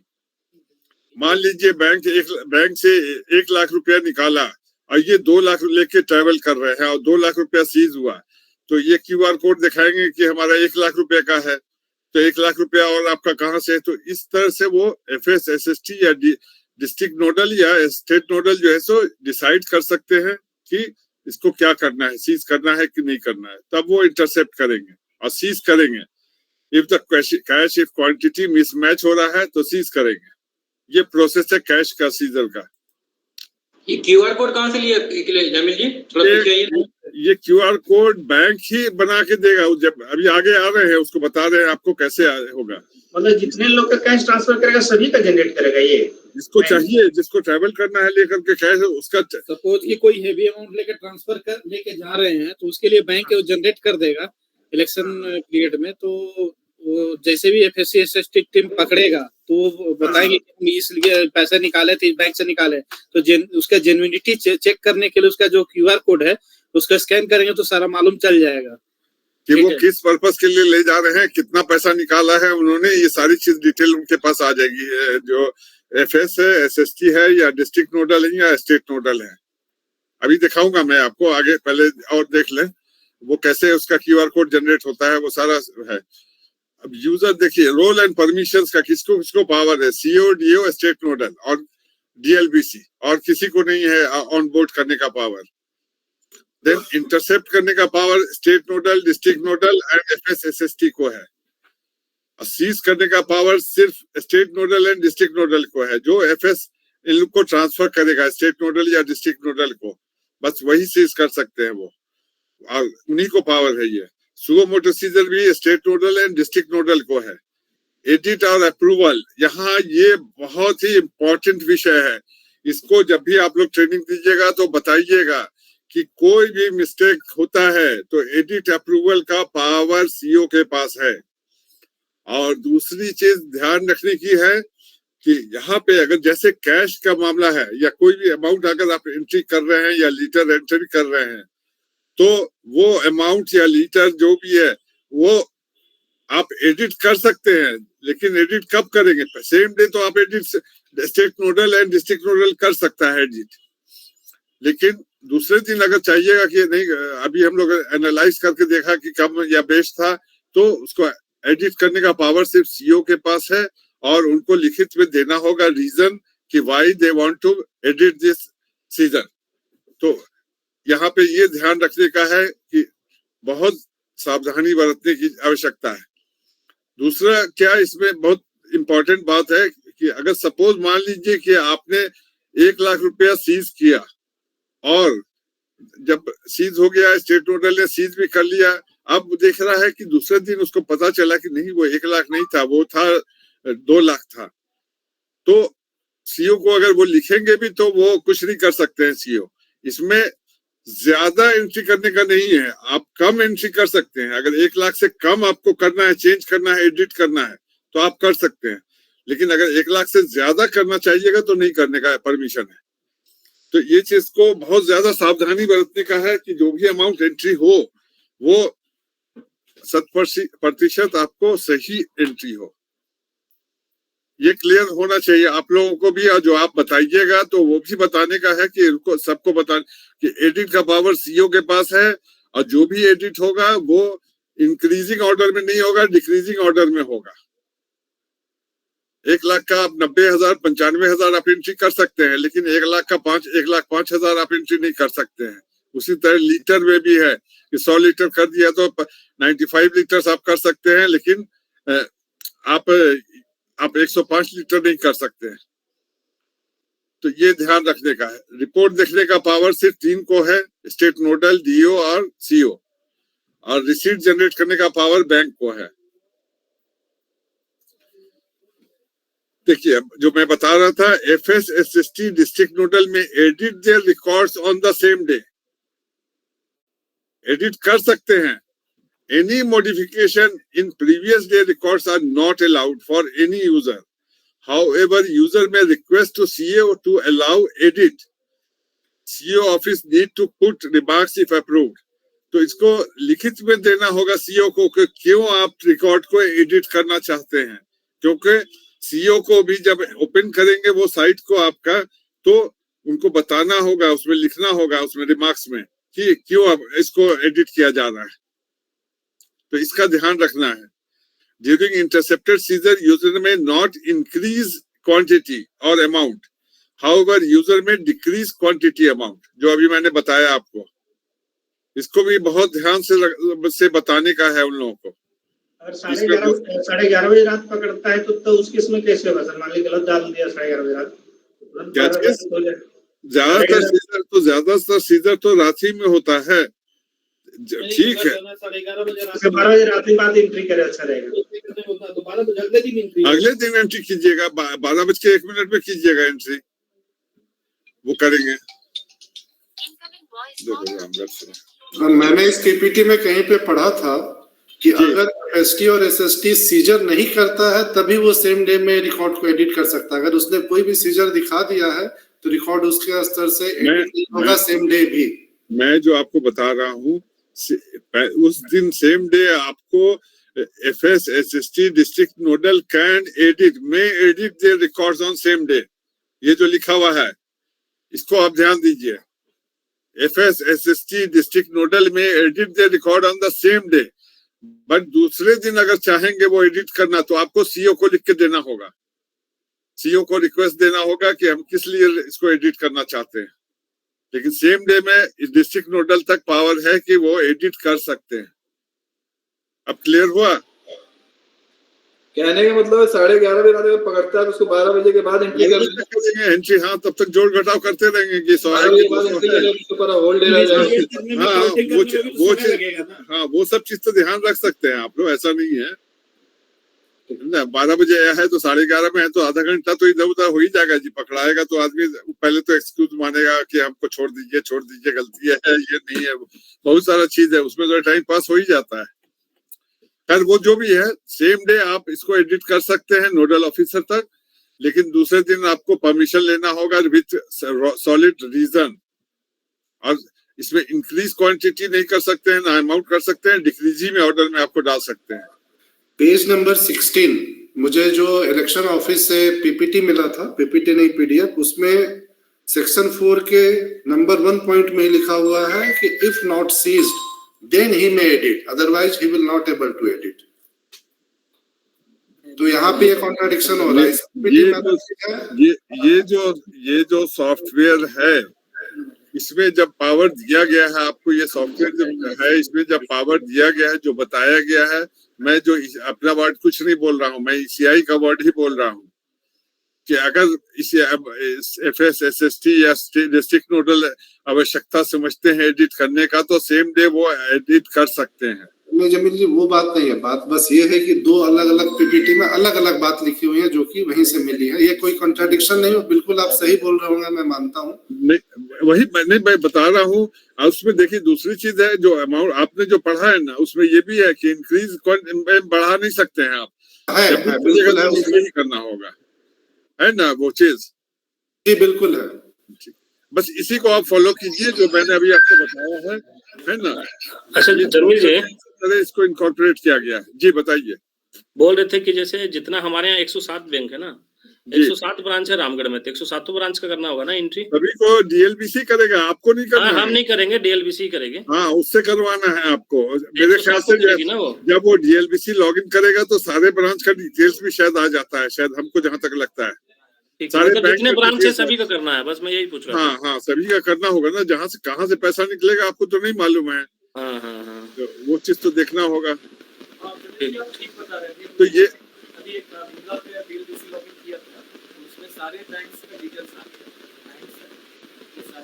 मान लीजिए बैंक से 1 लाख रुपया निकाला और ये 2 लाख लेके ट्रेवल कर रहे हैं और 2 लाख रुपया सीज हुआ, तो ये क्यूआर कोड दिखाएंगे कि हमारा 1 लाख रुपया का है, तो 1 लाख रुपया और आपका कहाँ से है। तो इस तरह से वो एफएस, एसएसटी या डिस्ट्रिक्ट नोडल या स्टेट नोडल जो है सो डिसाइड कर सकते हैं कि इसको क्या करना है, सीज करना है कि नहीं करना है। तब वो इंटरसेप्ट करेंगे और सीज करेंगे। If the cash if quantity mismatch हो रहा है तो सीज करेंगे। ये प्रोसेस है कैश का, सीजर का। ये क्यूआर कोड कहाँ से लिया जमील जी, थोड़ा पूछिए। ये क्यूआर कोड बैंक ही बना के देगा। जब अभी आगे आ रहे हैं उसको बता रहे हैं आपको कैसे होगा। मतलब जितने लोग का कैश ट्रांसफर करेगा सभी का जनरेट करेगा ये, जिसको चाहिए, जिसको ट्रैवल करना है लेकर के कैश, उसका सपोज कि कोई हेवी अमाउंट लेकर ट्रांसफर कर लेके जा रहे हैं तो उसके लिए बैंक जनरेट कर देगा इलेक्शन पीरियड में। तो वो जैसे भी एफएससी एसएसटी टीम पकड़ेगा तो वो बताएंगे कि इसलिए पैसे निकाले थे, इस बैंक से निकाले, तो उसका जेन्युइनिटी चेक करने के लिए उसका जो क्यूआर कोड है उसका स्कैन करेंगे तो सारा मालूम चल जाएगा कि वो किस पर्पस के लिए ले जा रहे हैं, कितना पैसा निकाला है उन्होंने, ये सारी चीज डिटेल उनके पास आ जाएगी। जो एफएस है, एसएसटी है या डिस्ट्रिक्ट नोडल है या स्टेट नोडल है, अभी दिखाऊंगा मैं आपको आगे, पहले और देख लें वो कैसे उसका क्यूआर कोड जनरेट होता है, वो सारा है। अब यूजर देखिए, रोल एंड परमिशंस का किसको किसको पावर है, सीओ, डीओ, स्टेट नोडल और डीएलबीसी, और किसी को नहीं है ऑन बोर्ड करने का पावर। देन इंटरसेप्ट करने का power state nodal, district nodal and FS SST को है। और सीज करने का पावर सिर्फ state nodal and district nodal को है। जो एफएस इन लोग को ट्रांसफर करेगा स्टेट नोडल या डिस्ट्रिक्ट नोडल को, बस वही सीज कर सकते हैं वो, और उन्हीं को पावर है। ये सुओ मोटो सीजर भी state nodal and district nodal को है। एडिट और अप्रूवल, यहाँ ये बहुत ही इंपॉर्टेंट विषय है। इसको जब भी आप लोग ट्रेनिंग दीजिएगा तो बताइएगा कि कोई भी मिस्टेक होता है तो एडिट अप्रूवल का पावर सीओ के पास है। और दूसरी चीज ध्यान रखने की है कि यहाँ पे अगर जैसे कैश का मामला है या कोई भी अमाउंट अगर आप एंट्री कर रहे हैं या लीटर एंट्री कर रहे हैं, तो वो अमाउंट या लीटर जो भी है वो आप एडिट कर सकते हैं। लेकिन एडिट कब करेंगे? सेम डे तो आप edit state nodal and district nodal कर सकता है एडिट, लेकिन दूसरे दिन अगर चाहिएगा कि नहीं, अभी हम लोग एनालाइज करके देखा कि कम या बेस्ट था, तो उसको एडिट करने का पावर सिर्फ सीओ के पास है और उनको लिखित में देना होगा रीजन कि why they want to edit this season. तो यहाँ पे ये ध्यान रखने का है कि बहुत सावधानी बरतने की आवश्यकता है। दूसरा क्या इसमें बहुत इंपॉर्टेंट बात है कि अगर सपोज मान लीजिए कि आपने 1 लाख रुपया सीज किया और जब सीज हो गया, स्टेट नोडल ने सीज भी कर लिया, अब देख रहा है कि दूसरे दिन उसको पता चला कि नहीं वो 1 लाख नहीं था, वो था 2 लाख था, तो सीओ को अगर वो लिखेंगे भी तो वो कुछ नहीं कर सकते हैं सीओ। इसमें ज्यादा एंट्री करने का नहीं है, आप कम एंट्री कर सकते हैं। अगर 1 लाख से कम आपको करना है, चेंज करना है, एडिट करना है तो आप कर सकते हैं, लेकिन अगर 1 लाख से ज्यादा करना चाहिएगा तो नहीं करने का परमिशन है। तो ये चीज को बहुत ज्यादा सावधानी बरतने का है कि जो भी अमाउंट एंट्री हो वो प्रतिशत आपको सही एंट्री हो। ये क्लियर होना चाहिए आप लोगों को भी, और जो आप बताइएगा तो वो भी बताने का है कि इनको सबको बता कि एडिट का पावर सीईओ के पास है, और जो भी एडिट होगा वो इंक्रीजिंग ऑर्डर में नहीं होगा, डिक्रीजिंग ऑर्डर में होगा। 1 लाख का आप 90,000 95,000 आप एंट्री कर सकते हैं, लेकिन 1 लाख का 1,05,000 आप एंट्री नहीं कर सकते हैं। उसी तरह लीटर में भी है कि 100 लीटर कर दिया तो 95 लीटर आप कर सकते हैं, लेकिन आप 105 लीटर नहीं कर सकते हैं। तो ये ध्यान रखने का है। रिपोर्ट देखने का पावर सिर्फ 3 को है, स्टेट नोडल, डीओ और सीओ, और रिसीट जनरेट करने का पावर बैंक को है। देखिए जो मैं बता रहा था, FSSST डिस्ट्रिक्ट नोडल में edit their records on the same day, edit कर सकते हैं। Any modification in previous day records are not allowed for any user. However, user may request to CEO to allow edit. CEO office need to put remarks if approved. तो इसको लिखित में देना होगा CEO को कि क्यों आप रिकॉर्ड को एडिट करना चाहते हैं, क्योंकि CEO को भी जब ओपन करेंगे वो साइट को आपका, तो उनको बताना होगा, उसमें लिखना होगा उसमें रिमार्क्स में कि क्यों अब इसको एडिट किया जा रहा है। तो इसका ध्यान रखना है। ड्यूरिंग इंटरसेप्टेड सीजर यूजर में नॉट इंक्रीज क्वांटिटी और अमाउंट, हाउएवर यूजर में डिक्रीज क्वांटिटी अमाउंट, जो अभी मैंने बताया आपको। इसको भी बहुत ध्यान से बताने का है उन लोगों को। अगर 11:30 बजे रात पकड़ता है तो उस केस में कैसे होगा सर? मान ली गलत डाल दिया 11:30 बजे रात, ज्यादातर सीजर तो रात्रि में होता है। ठीक है, 12 बजे रात में बात एंट्री करे अच्छा रहेगा। अगले दिन एंट्री कीजिएगा, 12:01 में कीजिएगा एंट्री, वो करेंगे। मैंने इस पीपीटी में कहीं पे पढ़ा था कि अगर एसटी और एसएसटी सीजर नहीं करता है तभी वो सेम डे में रिकॉर्ड को एडिट कर सकता है। अगर उसने कोई भी सीजर दिखा दिया है तो रिकॉर्ड उसके स्तर से एडिट होगा सेम डे भी। मैं जो आपको बता रहा हूँ, उस दिन सेम डे आपको FSSST district nodal can edit their records on same day, ये जो लिखा हुआ है इसको आप ध्यान दीजिए। FSSST डिस्ट्रिक्ट नोडल में edit their record on the same day, but दूसरे दिन अगर चाहेंगे वो एडिट करना तो आपको सीईओ को लिख के देना होगा। सीईओ को रिक्वेस्ट देना होगा कि हम किस लिए इसको एडिट करना चाहते हैं, लेकिन सेम डे में डिस्ट्रिक्ट नोडल तक पावर है कि वो एडिट कर सकते हैं। अब क्लियर हुआ? कहने का मतलब 11:30 बजे रात में पकड़ता है तो उसको 12 बजे के बाद एंट्री करेंगे एंट्री। हाँ, तब तक जोड़ घटाव करते रहेंगे कि वो सब चीज तो ध्यान रख सकते हैं आप लोग, ऐसा नहीं है। 12 बजे आया है तो 11:30 में है तो आधा घंटा तो इधर उधर हो ही जाएगा जी। पकड़ाएगा तो आदमी पहले तो एक्सक्यूज मानेगा कि हमको छोड़ दीजिए गलती है, ये नहीं है, बहुत सारा चीज है उसमें, तो टाइम पास हो ही जाता है। खैर वो जो भी है, सेम डे आप इसको एडिट कर सकते हैं नोडल ऑफिसर तक, लेकिन दूसरे दिन आपको परमिशन लेना होगा विथ सॉलिड रीजन। और इसमें इंक्रीज क्वांटिटी नहीं कर सकते हैं, ना अमाउंट कर सकते हैं, डिक्रीजिंग में ऑर्डर में आपको डाल सकते हैं। पेज नंबर 16 मुझे जो इलेक्शन ऑफिस से पीपीटी मिला था, पीपीटी नहीं पीडीएफ, उसमें सेक्शन 4 के नंबर 1 पॉइंट में लिखा हुआ है कि if not seized then he may edit, otherwise he will not able to edit। तो यहाँ पे ये कॉन्ट्राडिक्शन हो रहा है। ये जो सॉफ्टवेयर है, इसमें जब पावर दिया गया है आपको, ये सॉफ्टवेयर जब है इसमें जब पावर दिया गया है, जो बताया गया है, मैं जो अपना वर्ड कुछ नहीं बोल रहा हूँ, मैं ECI का वर्ड ही बोल रहा हूँ कि अगर इसे FSSST या डिस्ट्रिक्ट नोडल आवश्यकता समझते हैं एडिट करने का, तो सेम डे वो एडिट कर सकते हैं। नहीं जमील जी, वो बात नहीं है। बात बस ये है कि 2 अलग अलग पीपीटी में अलग अलग बात लिखी हुई है जो कि वहीं से मिली है। ये कोई कॉन्ट्राडिक्शन नहीं हो, बिल्कुल आप सही बोल रहे होंगे, मैं मानता हूँ। नहीं मैं बता रहा हूँ। उसमें देखिए दूसरी चीज है, जो अमाउंट आपने जो पढ़ा है ना, उसमें ये भी है कि इंक्रीज बढ़ा नहीं सकते हैं आप, नहीं करना होगा, है ना वो चीज। जी बिल्कुल है। बस इसी को आप फॉलो कीजिए जो मैंने अभी आपको बताया है ना। अच्छा जमील जी, तरह इसको इनकॉर्पोरेट किया गया है। जी बताइए। बोल रहे थे कि जैसे जितना हमारे यहाँ 107 बैंक है ना, 107 ब्रांच है रामगढ़ में, तो 107 ब्रांच का करना होगा ना एंट्री। सभी को डीएलबीसी करेगा, आपको नहीं करना हाँ, हम है। नहीं करेंगे, डीएलबीसी करेंगे। हाँ, उससे करवाना है आपको। मेरे ख्याल से ना वो जब वो डीएलबीसी लॉगिन करेगा तो सारे ब्रांच का डिटेल्स भी शायद आ जाता है, शायद हमको जहाँ तक लगता है। सारे मतलब जितने बैंक ब्रांच है सभी का करना है, बस मैं यही पूछ रहा हाँ हाँ, सभी का करना होगा ना। जहाँ से कहाँ से पैसा निकलेगा आपको तो नहीं मालूम है। हाँ हाँ हाँ, तो वो चीज तो देखना होगा। ठीक बता रहे थे। तो ये अभी एक बिरला पे डीएलबीसी लॉगिन किया था, उसमें सारे बैंक्स का डिटेल्स आ गया।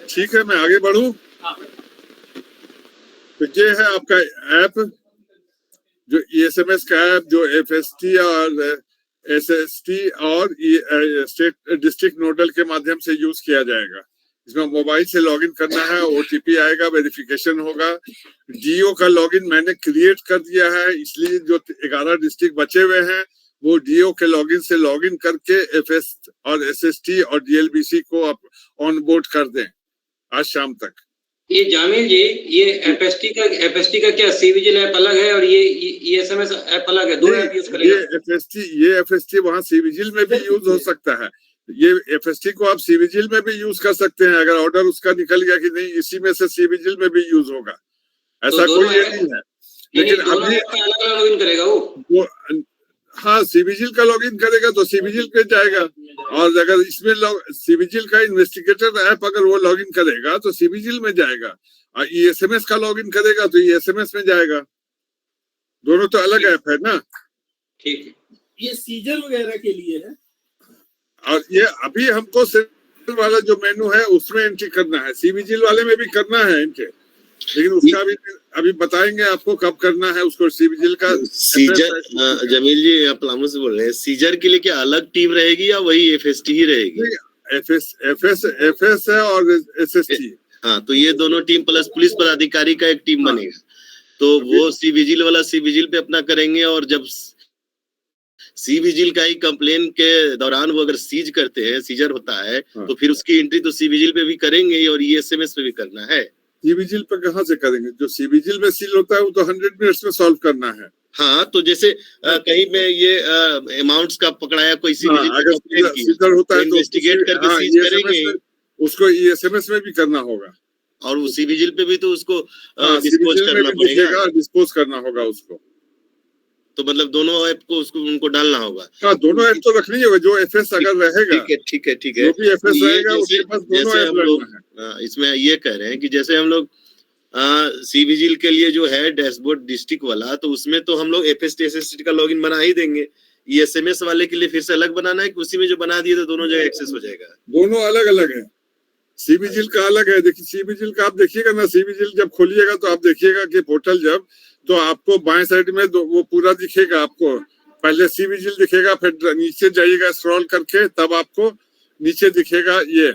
ठीक है, मैं आगे बढ़ूं। तो ये है आपका ऐप, जो ईएसएमएस का ऐप, जो एफएसटी और एसएसटी और स्टेट डिस्ट्रिक्ट नोडल के माध्यम से यूज किया जाएगा। इसमें मोबाइल से लॉगिन करना है, ओटीपी आएगा, वेरिफिकेशन होगा। डीओ का लॉगिन मैंने क्रिएट कर दिया है, इसलिए जो 11 डिस्ट्रिक्ट बचे हुए हैं वो डीओ के लॉगिन से लॉगिन करके एफएस और एसएसटी और डीएलबीसी को आप ऑन बोर्ड कर दें आज शाम तक। ये जामिल जी, ये एफएसटी का क्या सीविजिल ऐप अलग है और ये ईएसएमएस ऐप अलग है, दो ऐप यूज करेगा? ये एफएसटी वहाँ सीविजिल में भी यूज हो सकता है। ये एफएसटी को आप सीविजिल में भी यूज कर सकते हैं, अगर ऑर्डर उसका निकल गया कि नहीं इसी में से सीविजिल में भी यूज होगा, ऐसा कोई ये नहीं है। लेकिन अभी अलग अलग लॉगिन करेगा वो हाँ, सीविजिल का लॉगिन करेगा तो सीविजिल पे जाएगा, और अगर इसमें सीविजिल का इन्वेस्टिगेटर ऐप अगर वो लॉगिन करेगा तो सीविजिल में जाएगा, और ईएसएमएस का लॉगिन करेगा तो ईएसएमएस में जाएगा। दोनों तो अलग ऐप है ना। ठीक है, ये सीजर वगैरह के लिए है, और ये अभी हमको सीविजिल वाला जो मेनू है उसमें एंट्री करना है, सीविजिल वाले में भी करना है एंट्री, लेकिन उसका अभी बताएंगे आपको कब करना है उसको। सीविजिल का सीजर, जमील जी आप पलामू से बोल रहे हैं, सीजर के लिए क्या अलग टीम रहेगी या वही एफएसटी ही रहेगी? एफएस है और एसएसटी। हाँ, तो ये दोनों टीम प्लस पुलिस पदाधिकारी का एक टीम बनेगा, तो वो सीविजिल वाला सीविजिल पे अपना करेंगे, और जब सीविजिल का ही कंप्लेन के दौरान वो अगर सीज करते हैं, सीजर होता है, तो फिर उसकी एंट्री तो सीविजिल पे भी करेंगे ही और ईएसएमएस पे भी करना है। सीविजिल पे कहाँ से करेंगे? जो सीविजिल में सील होता है वो तो 100 मिनट्स में सॉल्व करना है। हाँ, तो जैसे कहीं में ये अमाउंट्स का पकड़ाया कोई सीविजिल होता है तो इन्वेस्टिगेट करके सीज करेंगे, उसको ईएसएमएस में भी करना होगा, और वो सीविजिल पे भी तो उसको डिस्पोज करना पड़ेगा, डिस्पोज करना होगा उसको। तो मतलब दोनों ऐप को उसको उनको डालना होगा। हाँ, दोनों ऐप तो रखनी होगा, जो एफएस अगर रहेगा। ठीक है जो भी एफएस रहेगा उसके पास दोनों ऐप लगना है। इसमें ये कह रहे हैं कि जैसे हम लोग सीविजिल के लिए जो है डैशबोर्ड डिस्ट्रिक्ट वाला, तो उसमें तो हम लोग एफएसटी एसएसटी का लॉगिन बना ही देंगे। ईएसएमएस वाले के लिए फिर से अलग बनाना है कि उसी में जो बना दिए तो दोनों जगह एक्सेस हो जाएगा? दोनों अलग अलग है। सीविजिल का अलग है। देखिए सीविजिल का आप देखिएगा ना, सीविजिल जब खोलिएगा तो आप देखिएगा कि पोर्टल जब, तो आपको बाएं साइड में वो पूरा दिखेगा आपको। पहले सीविजिल दिखेगा, फिर नीचे जाइएगा स्क्रॉल करके, तब आपको नीचे दिखेगा ये।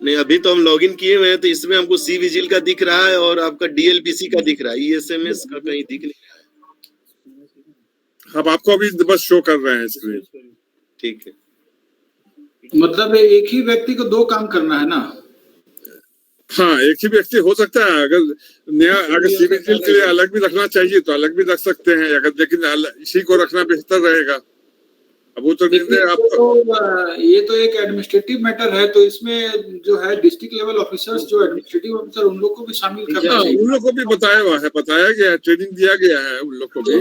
नहीं, अभी तो हम लॉगिन किए हुए हैं, तो इसमें हमको सीविजिल का दिख रहा है और आपका डीएलपीसी का दिख रहा है, ईएसएमएस का कहीं दिख नहीं रहा है। अब आपको अभी बस शो कर रहे हैं स्क्रीन। ठीक है, मतलब एक ही व्यक्ति को दो काम करना है ना? हाँ, एक ही व्यक्ति हो सकता है। अगर सीविजिल के लिए अलग भी रखना चाहिए तो अलग भी रख सकते हैं, अगर लेकिन इसी को रखना बेहतर रहेगा। अब वो तो निर्णय आपका। ये तो एक एडमिनिस्ट्रेटिव मैटर है, तो इसमें जो है डिस्ट्रिक्ट लेवल ऑफिसर्स, जो एडमिनिस्ट्रेटिव ऑफिसर, उन लोग को भी शामिल करना चाहिए। उन लोग को भी बताया गया है, ट्रेनिंग दिया गया है उन लोग को भी।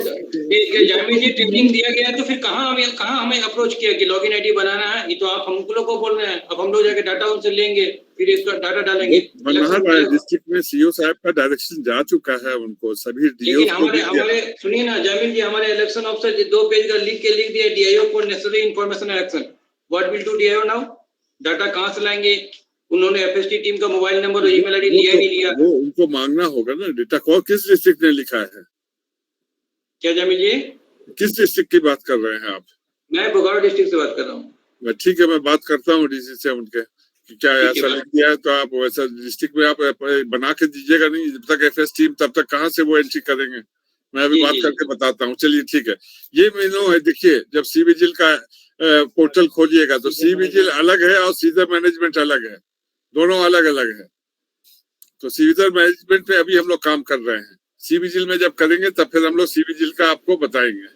जामिल जी, ट्रेनिंग दिया गया है तो फिर कहाँ हमें अप्रोच किया कि लॉगिन आईडी बनाना है? ये तो आप हम लोग को बोल रहे हैं, अब हम लोग जाके डाटा उनसे लेंगे, फिर इसका डाटा डालेंगे। डिस्ट्रिक्ट में सीओ साहब का डायरेक्शन जा चुका है उनको, सभी डीओ को। हमारे सुनिए ना जामिल जी, हमारे इलेक्शन ऑफिसर 2 पेज का लिख दिया डीआईओ को necessary information action. What will do DIO now? Data कहाँ से लाएंगे? उन्होंने एफएसटी टीम का मोबाइल नंबर और ईमेल आईडी लिया नहीं लिया? वो उनको मांगना होगा ना। डेटा कौन किस डिस्ट्रिक्ट ने लिखा है? क्या जामिल जी, किस डिस्ट्रिक्ट की बात कर रहे हैं आप? मैं बोकारो डिस्ट्रिक्ट से बात कर रहा हूँ। ठीक है, मैं बात करता हूँ डीसी से उनके, क्या ऐसा लिख दिया है तो आप वैसा डिस्ट्रिक्ट में आप बना के दीजिएगा। नहीं, जब तक एफएस टीम, तब तक कहाँ से वो एंट्री करेंगे? मैं अभी बात करके बताता हूँ। चलिए ठीक है, ये मेनू है। देखिए, जब सीविजिल का पोर्टल खोलिएगा तो सीविजिल अलग है और सीजर मैनेजमेंट अलग है, दोनों अलग अलग है। तो सीजर मैनेजमेंट पे अभी हम लोग काम कर रहे हैं। सी विजिल में जब करेंगे तब फिर हम लोग सी विजिल का आपको बताएंगे।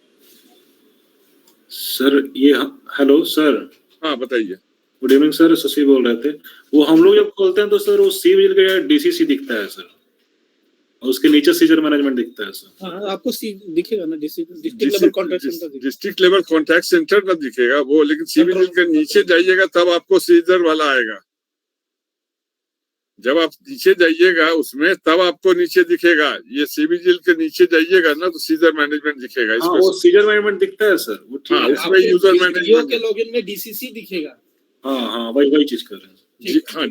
सर ये हेलो सर। हाँ बताइए। गुड इवनिंग सर, शशि बोल रहे थे। वो हम लोग जब खोलते हैं तो सर वो सी विजिल का डीसीसी दिखता है सर, और उसके नीचे सीजर मैनेजमेंट दिखता है सर। हाँ, आपको दिखेगा ना district level contact centre. District level contact centre में दिखेगा वो, लेकिन सी विजिल के नीचे जाइएगा तब आपको सीजर वाला आएगा। जब आप नीचे जाइएगा उसमें तब आपको नीचे दिखेगा। ये सी विजिल के नीचे जाइएगा ना तो सीजर मैनेजमेंट दिखेगा। हाँ, वो सीजर मैनेजमेंट दिखता है सर, वो ठीक हाँ, है। उसमें यूजर मैनेजमेंट के लॉगिन में डीसीसी दिखेगा। हाँ वही चीज कर रहे हैं जी। हाँ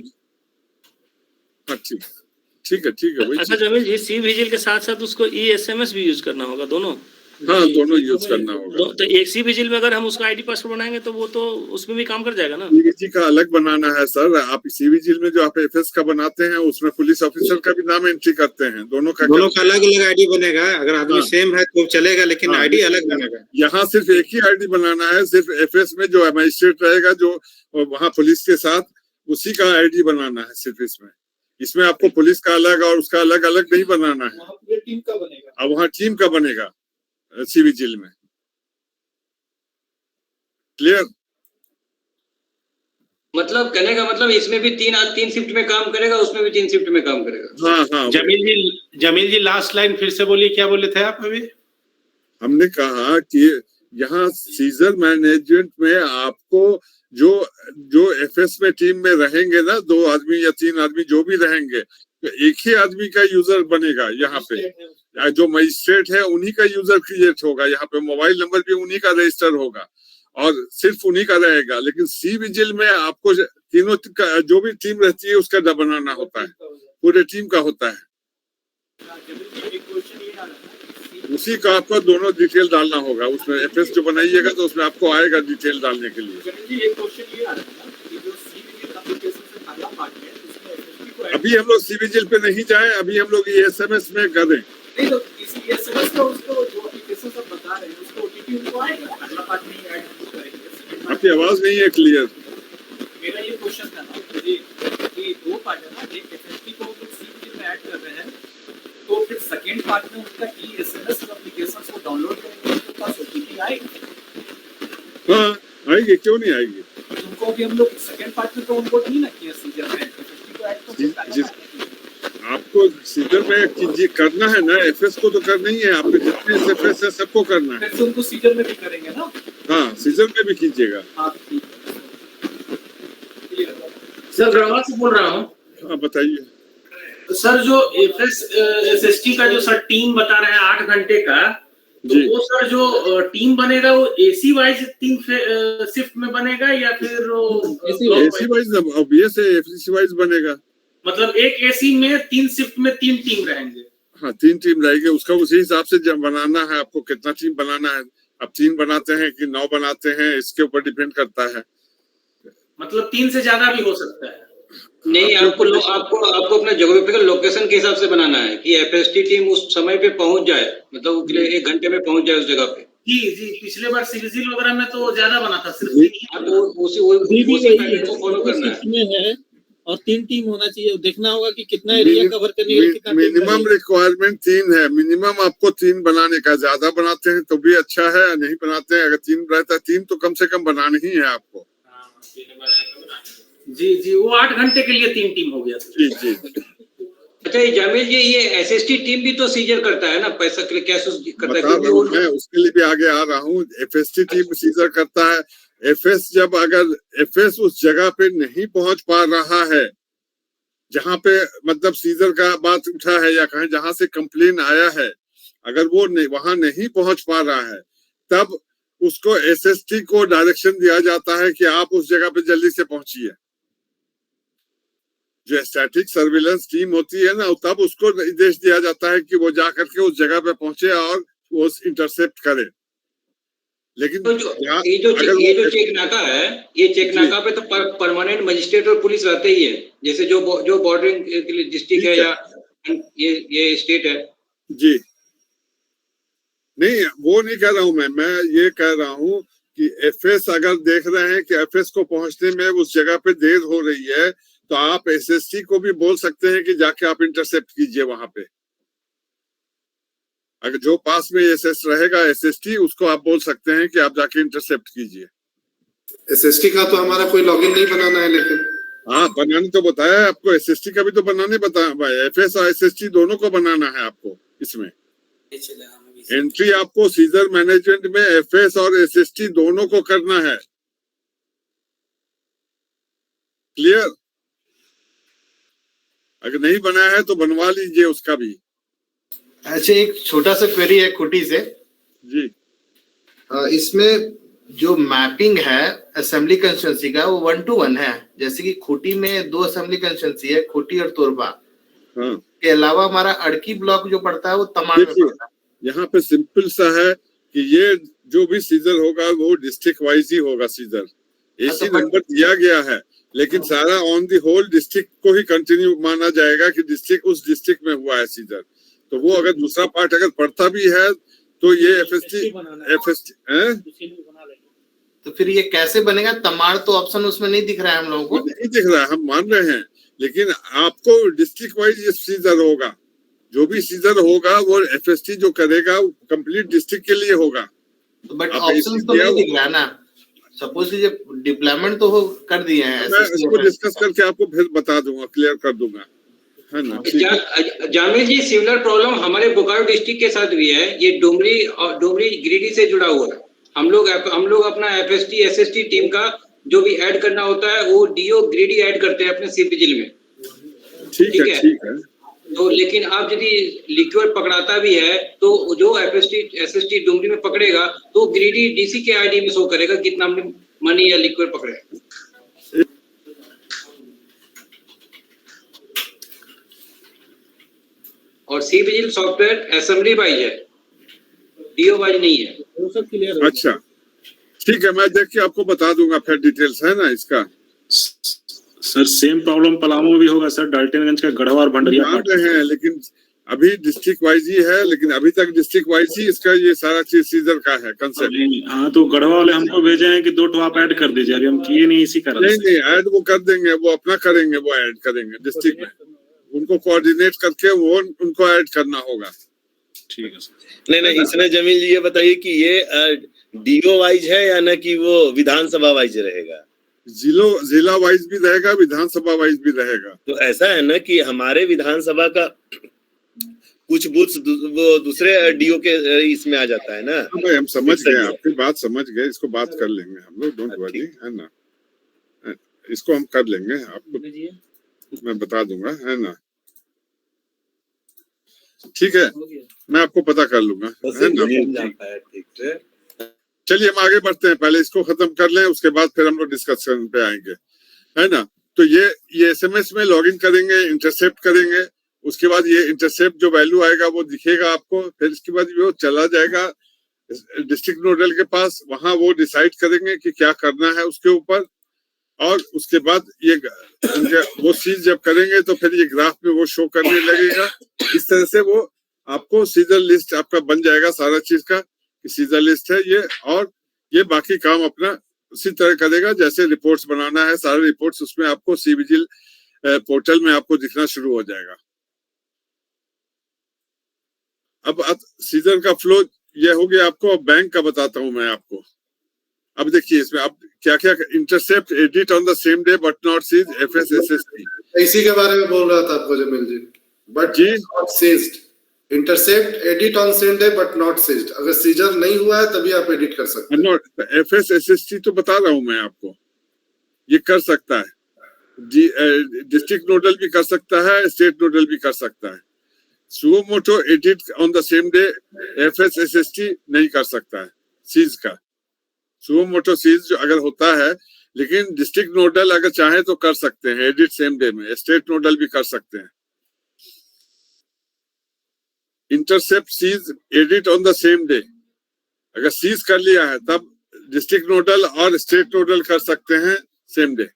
ठीक है वही। अच्छा जमील जी, सी विजिल के साथ साथ उसको ESMS भी यूज करना होगा, दोनों? हाँ दोनों यूज करना होगा। तो एक सी विजिल में अगर हम उसका आईडी पासवर्ड बनाएंगे तो वो तो उसमें भी काम कर जाएगा ना? सीवीजी का अलग बनाना है सर। आप सीवीजी में जो आप एफएस का बनाते हैं उसमें पुलिस ऑफिसर का भी नाम एंट्री करते हैं। दोनों का अलग अलग आईडी बनेगा। अगर आदमी सेम है तो चलेगा, लेकिन आईडी अलग बनेगा। यहाँ सिर्फ एक ही आईडी बनाना है। सिर्फ एफएस में जो मजिस्ट्रेट रहेगा जो वहाँ पुलिस के साथ, उसी का आईडी बनाना है सिर्फ। इसमें आपको पुलिस का अलग और उसका अलग अलग नहीं बनाना है। वहाँ टीम का बनेगा। अब वहाँ टीम का बनेगा सी विजिल में। क्लियर? मतलब कहने का मतलब इसमें भी तीन शिफ्ट में काम करेगा, उसमें भी 3 शिफ्ट में काम करेगा। हाँ। जमील जी लास्ट लाइन फिर से बोलिए, क्या बोले थे आप अभी? हमने कहा कि यहाँ सीजर मैनेजमेंट में आपको जो एफएस में टीम में रहेंगे ना, 2 आदमी या 3 आदमी जो भी रहेंगे, तो एक ही आदमी का यूजर बनेगा। यहाँ पे जो मजिस्ट्रेट है उन्हीं का यूजर क्रिएट होगा। यहाँ पे मोबाइल नंबर भी उन्हीं का रजिस्टर होगा और सिर्फ उन्हीं का रहेगा। लेकिन सी विजिल में आपको तीनों का जो भी टीम रहती है उसका बनाना होता है, पूरे टीम का होता है। उसी का आपको दोनों डिटेल डालना होगा उसमें। एफएस जो बनाइएगा तो उसमें आपको आएगा डिटेल डालने के लिए। अभी हम लोग सी विजिल पे नहीं जाए, अभी हम लोग ESMS में करें। नहीं तो इसी एसएमएस का उसको जो एप्लीकेशन सब बता रहे हैं उसको ओटीपी उनको आएगा, अगला पार्ट नहीं ऐड करेंगे। आपकी आवाज नहीं है क्लियर। मेरा ये क्वेश्चन था ना कि 2 पार्ट है ना, एक एफएसटी को सी विजिल में ऐड कर रहे हैं, तो फिर सेकंड पार्ट में उनका ESMS एप्लीकेशंस को डाउनलोड करेंगे, उनके पास ओटीपी आएगी। हाँ आएगी, क्यों नहीं आएगी? उनको भी हम लोग सेकंड पार्ट में तो उनको नहीं ना किया सीजर में, एफएसटी को ऐड तो आपको सीजर में करना है ना, एफएस को तो करना ही है। आपके जितने एफएस है सबको करना है। फिर उनको सीजर में भी करेंगे ना? हाँ सीजर में भी कीजिएगा। सर ग्रामा से बोल रहा हूँ। हाँ बताइए सर। जो SST का जो सर टीम बता रहे हैं 8 घंटे का, तो वो सर जो टीम बनेगा वो AC वाइज 3 शिफ्ट में बनेगा या फिर AC वाइज? ऑब्वियस है FC वाइज बनेगा। मतलब एक AC में 3 शिफ्ट में 3 टीम रहेंगे। हाँ 3 टीम रहेगी। उसका उसी हिसाब से जब बनाना है आपको, कितना टीम बनाना है। अब 3 बनाते हैं कि 9 बनाते हैं, इसके ऊपर डिपेंड करता है। मतलब 3 से ज्यादा भी हो सकता है। नहीं, आपको अपना ज्योग्राफिकल लोकेशन के हिसाब से बनाना है कि एफएसटी टीम उस समय पे पहुंच जाए, मतलब 1 घंटे में पहुंच जाए उस जगह पे। जी पिछले बार सिविजिल वगैरह में तो ज्यादा बना था, सिर्फ उसी पैटर्न को फॉलो करना है। और 3 टीम होना चाहिए। देखना होगा कि कितना एरिया कवर करने के लिए कितना मिनिमम रिक्वायरमेंट 3 है। मिनिमम आपको 3 बनाने का। ज्यादा बनाते हैं तो भी अच्छा है, नहीं बनाते हैं अगर 3 रहता है 3 तो कम से कम बनाना ही है आपको। जी वो 8 घंटे के लिए 3 टीम हो गया। जी अच्छा जामिल जी, ये एसएसटी टीम भी तो सीजर करता है ना, पैसा के लिए कैश करता है? मैं उसके लिए भी आगे आ रहा हूँ। एफएसटी टीम सीजर करता है। एफएस जब अगर एफएस उस जगह पे नहीं पहुंच पा रहा है जहां पे मतलब सीजर का बात उठा है या कहीं जहां से कंप्लेन आया है, अगर वो वहां नहीं पहुंच पा रहा है, तब उसको एसएसटी को डायरेक्शन दिया जाता है कि आप उस जगह पे जल्दी से पहुंचिए। जो स्टैटिक सर्विलेंस टीम होती है ना, तब उसको निर्देश दिया जाता है कि वो जाकर के उस जगह पे पहुंचे और वो इंटरसेप्ट करे। लेकिन ये जो चेक नाका है, ये चेक नाका पे तो परमानेंट मजिस्ट्रेट और पुलिस रहते ही है, जैसे जो बॉर्डरिंग डिस्ट्रिक्ट है या ये स्टेट है। जी नहीं, वो नहीं कह रहा हूं मैं ये कह रहा हूं कि एफएस अगर देख रहे हैं कि एफएस को पहुंचने में उस जगह पे देर हो रही है, तो आप एसएसटी को भी बोल सकते हैं कि जाके आप इंटरसेप्ट कीजिए वहां पे। अगर जो पास में एसएस रहेगा एसएसटी, उसको आप बोल सकते हैं कि आप जाके इंटरसेप्ट कीजिए। एसएसटी का तो हमारा कोई लॉगिन नहीं बनाना है, लेकिन हाँ बनाने तो बताया है आपको, एसएसटी का भी तो बनाने बताया भाई, एफएस और एसएसटी दोनों को बनाना है आपको। इसमें एंट्री आपको सीजर मैनेजमेंट में एफएस और एसएसटी दोनों को करना है। क्लियर? अगर नहीं बनाया है तो बनवा लीजिए उसका भी। अच्छा, एक छोटा सा क्वेरी है खुटी से जी। इसमें जो मैपिंग है असेंबली कंस्टिट्यूंसी का वो 1 to 1 है। जैसे कि खूंटी में 2 असेंबली कंस्टिट्यूंसी है, खूंटी और तोरबा। हाँ। के अलावा हमारा अड़की ब्लॉक जो पड़ता है वो तमाड़ में पड़ता है। यहाँ पे सिंपल सा है कि ये जो भी सीजर होगा वो डिस्ट्रिक्ट वाइज ही होगा सीजर। एसी नंबर दिया गया है, लेकिन सारा ऑन दी होल डिस्ट्रिक्ट को ही कंटिन्यू माना जाएगा कि डिस्ट्रिक्ट उस डिस्ट्रिक्ट में हुआ है सीजर। तो वो अगर दूसरा पार्ट अगर पड़ता भी है तो ये एफएसटी तो फिर ये कैसे बनेगा? तमाड़ तो ऑप्शन उसमें नहीं दिख रहा है हम लोगों को। नहीं दिख रहा है, हम मान रहे हैं, लेकिन आपको डिस्ट्रिक्ट वाइज ये सीजर होगा। जो भी सीजर होगा वो एफएसटी जो करेगा कंप्लीट डिस्ट्रिक्ट के लिए होगा। बट ऑप्शन तो नहीं दिख रहा है ना। सपोज ये डिप्लॉयमेंट तो कर दिए हैं, मैं इसको डिस्कस करके आपको फिर बता दूंगा, क्लियर कर दूंगा, है ना। जामिल जी, सिमिलर प्रॉब्लम हमारे बोकारो डिस्ट्रिक्ट के साथ भी है। ये डुमरी और डुमरी गिरिडीह से जुड़ा हुआ है। हम लोग अपना एफएसटी एसएसटी टीम का जो भी ऐड करना होता है वो डीओ गिरिडीह ऐड करते हैं अपने सीपीजिल में। ठीक है। तो लेकिन आप यदि लिक्विड पकड़ाता भी है तो जो एफएसटी एसएसटी डुमरी में पकड़ेगा तो गिरिडीह डीसी के आईडी में शो करेगा कितना हमने मनी या लिक्विड पकड़े। और सीपीजिल सॉफ्टवेयर असेंबली वाइज है, डीओ वाइज नहीं है। वो सब क्लियर। अच्छा ठीक है, मैं देख के आपको बता दूंगा फिर डिटेल्स, है ना इसका। सर सेम प्रॉब्लम पलामू में भी होगा सर, डाल्टनगंज का गढ़वा और भंडरिया मान रहे हैं, लेकिन अभी डिस्ट्रिक्ट वाइज ही है, लेकिन अभी तक डिस्ट्रिक्ट वाइज ही इसका ये सारा चीज सीजर का है कंसेप्ट। हाँ तो गढ़वा वाले हमको भेजे हैं कि 2 ठो आप ऐड कर दीजिए, अभी हम किए नहीं इसी कारण। नहीं ऐड वो कर देंगे, वो अपना करेंगे, वो ऐड करेंगे डिस्ट्रिक्ट में। उनको कोऑर्डिनेट करके वो उनको ऐड करना होगा। ठीक है सर। नहीं इसमें जमील जी ये बताइए कि ये डीओ वाइज है या ना कि वो विधानसभा वाइज रहेगा? जिला वाइज भी रहेगा, विधानसभा वाइज भी रहेगा। तो ऐसा है ना कि हमारे विधानसभा का कुछ बूथ वो दूसरे डीओ के इसमें आ जाता है ना। भाई हम समझ गए, आपकी बात समझ गए, इसको बात कर लेंगे हम लोग, डोंट वरी, है ना। इसको हम कर लेंगे, आपको मैं बता दूंगा, है ना। ठीक है, मैं आपको पता कर लूंगा, है ना। चलिए हम आगे बढ़ते हैं, पहले इसको खत्म कर लें, उसके बाद फिर हम लोग डिस्कशन पे आएंगे, है ना। तो ये एसएमएस में लॉगिन करेंगे, इंटरसेप्ट करेंगे, उसके बाद ये इंटरसेप्ट जो वैल्यू आएगा वो दिखेगा आपको। फिर इसके बाद वो चला जाएगा डिस्ट्रिक्ट नोडल के पास, वहां वो डिसाइड करेंगे कि क्या करना है उसके ऊपर। और उसके बाद ये वो चीज जब करेंगे तो फिर ये ग्राफ में वो शो करने लगेगा। इस तरह से वो आपको सीजर लिस्ट आपका बन जाएगा सारा चीज का, सीजर लिस्ट है ये। और ये बाकी काम अपना उसी तरह करेगा जैसे रिपोर्ट्स बनाना है, सारे रिपोर्ट्स उसमें आपको सीविजिल पोर्टल में आपको दिखना शुरू हो जाएगा। अब सीजर का फ्लो ये हो गया आपको। अब बैंक का बताता हूं मैं आपको। अब देखिए इसमें अब क्या क्या, intercept, edit on the same day but not seize, FSSST, इसी के बारे में बोल रहा था आपको Jameel ji. But ji not seized, intercept, edit on same day but not seized. अगर सीजर नहीं हुआ है तभी आप एडिट कर सकते हैं। एफएसएसएसटी तो बता रहा हूं मैं आपको, ये कर सकता है। डिस्ट्रिक्ट नोडल भी कर सकता है, स्टेट नोडल भी कर सकता है। Suo motu edit on the same day FSSST नहीं कर सकता है सीज का। सुओ मोटो सीज जो अगर होता है, लेकिन डिस्ट्रिक्ट नोडल अगर चाहे तो कर सकते हैं एडिट सेम डे में, स्टेट नोडल भी कर सकते हैं। Intercept seize edit on the same day, अगर सीज कर लिया है तब डिस्ट्रिक्ट नोडल और स्टेट नोडल कर सकते हैं सेम डे।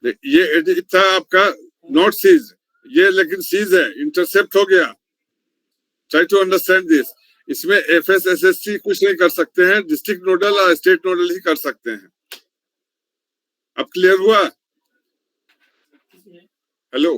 ये एडिट था आपका नॉट सीज, ये लेकिन सीज है, इंटरसेप्ट हो गया। Try to understand this. इसमें एफएसएसएसटी कुछ नहीं कर सकते हैं, डिस्ट्रिक्ट नोडल और स्टेट नोडल ही कर सकते हैं। अब क्लियर हुआ? हेलो,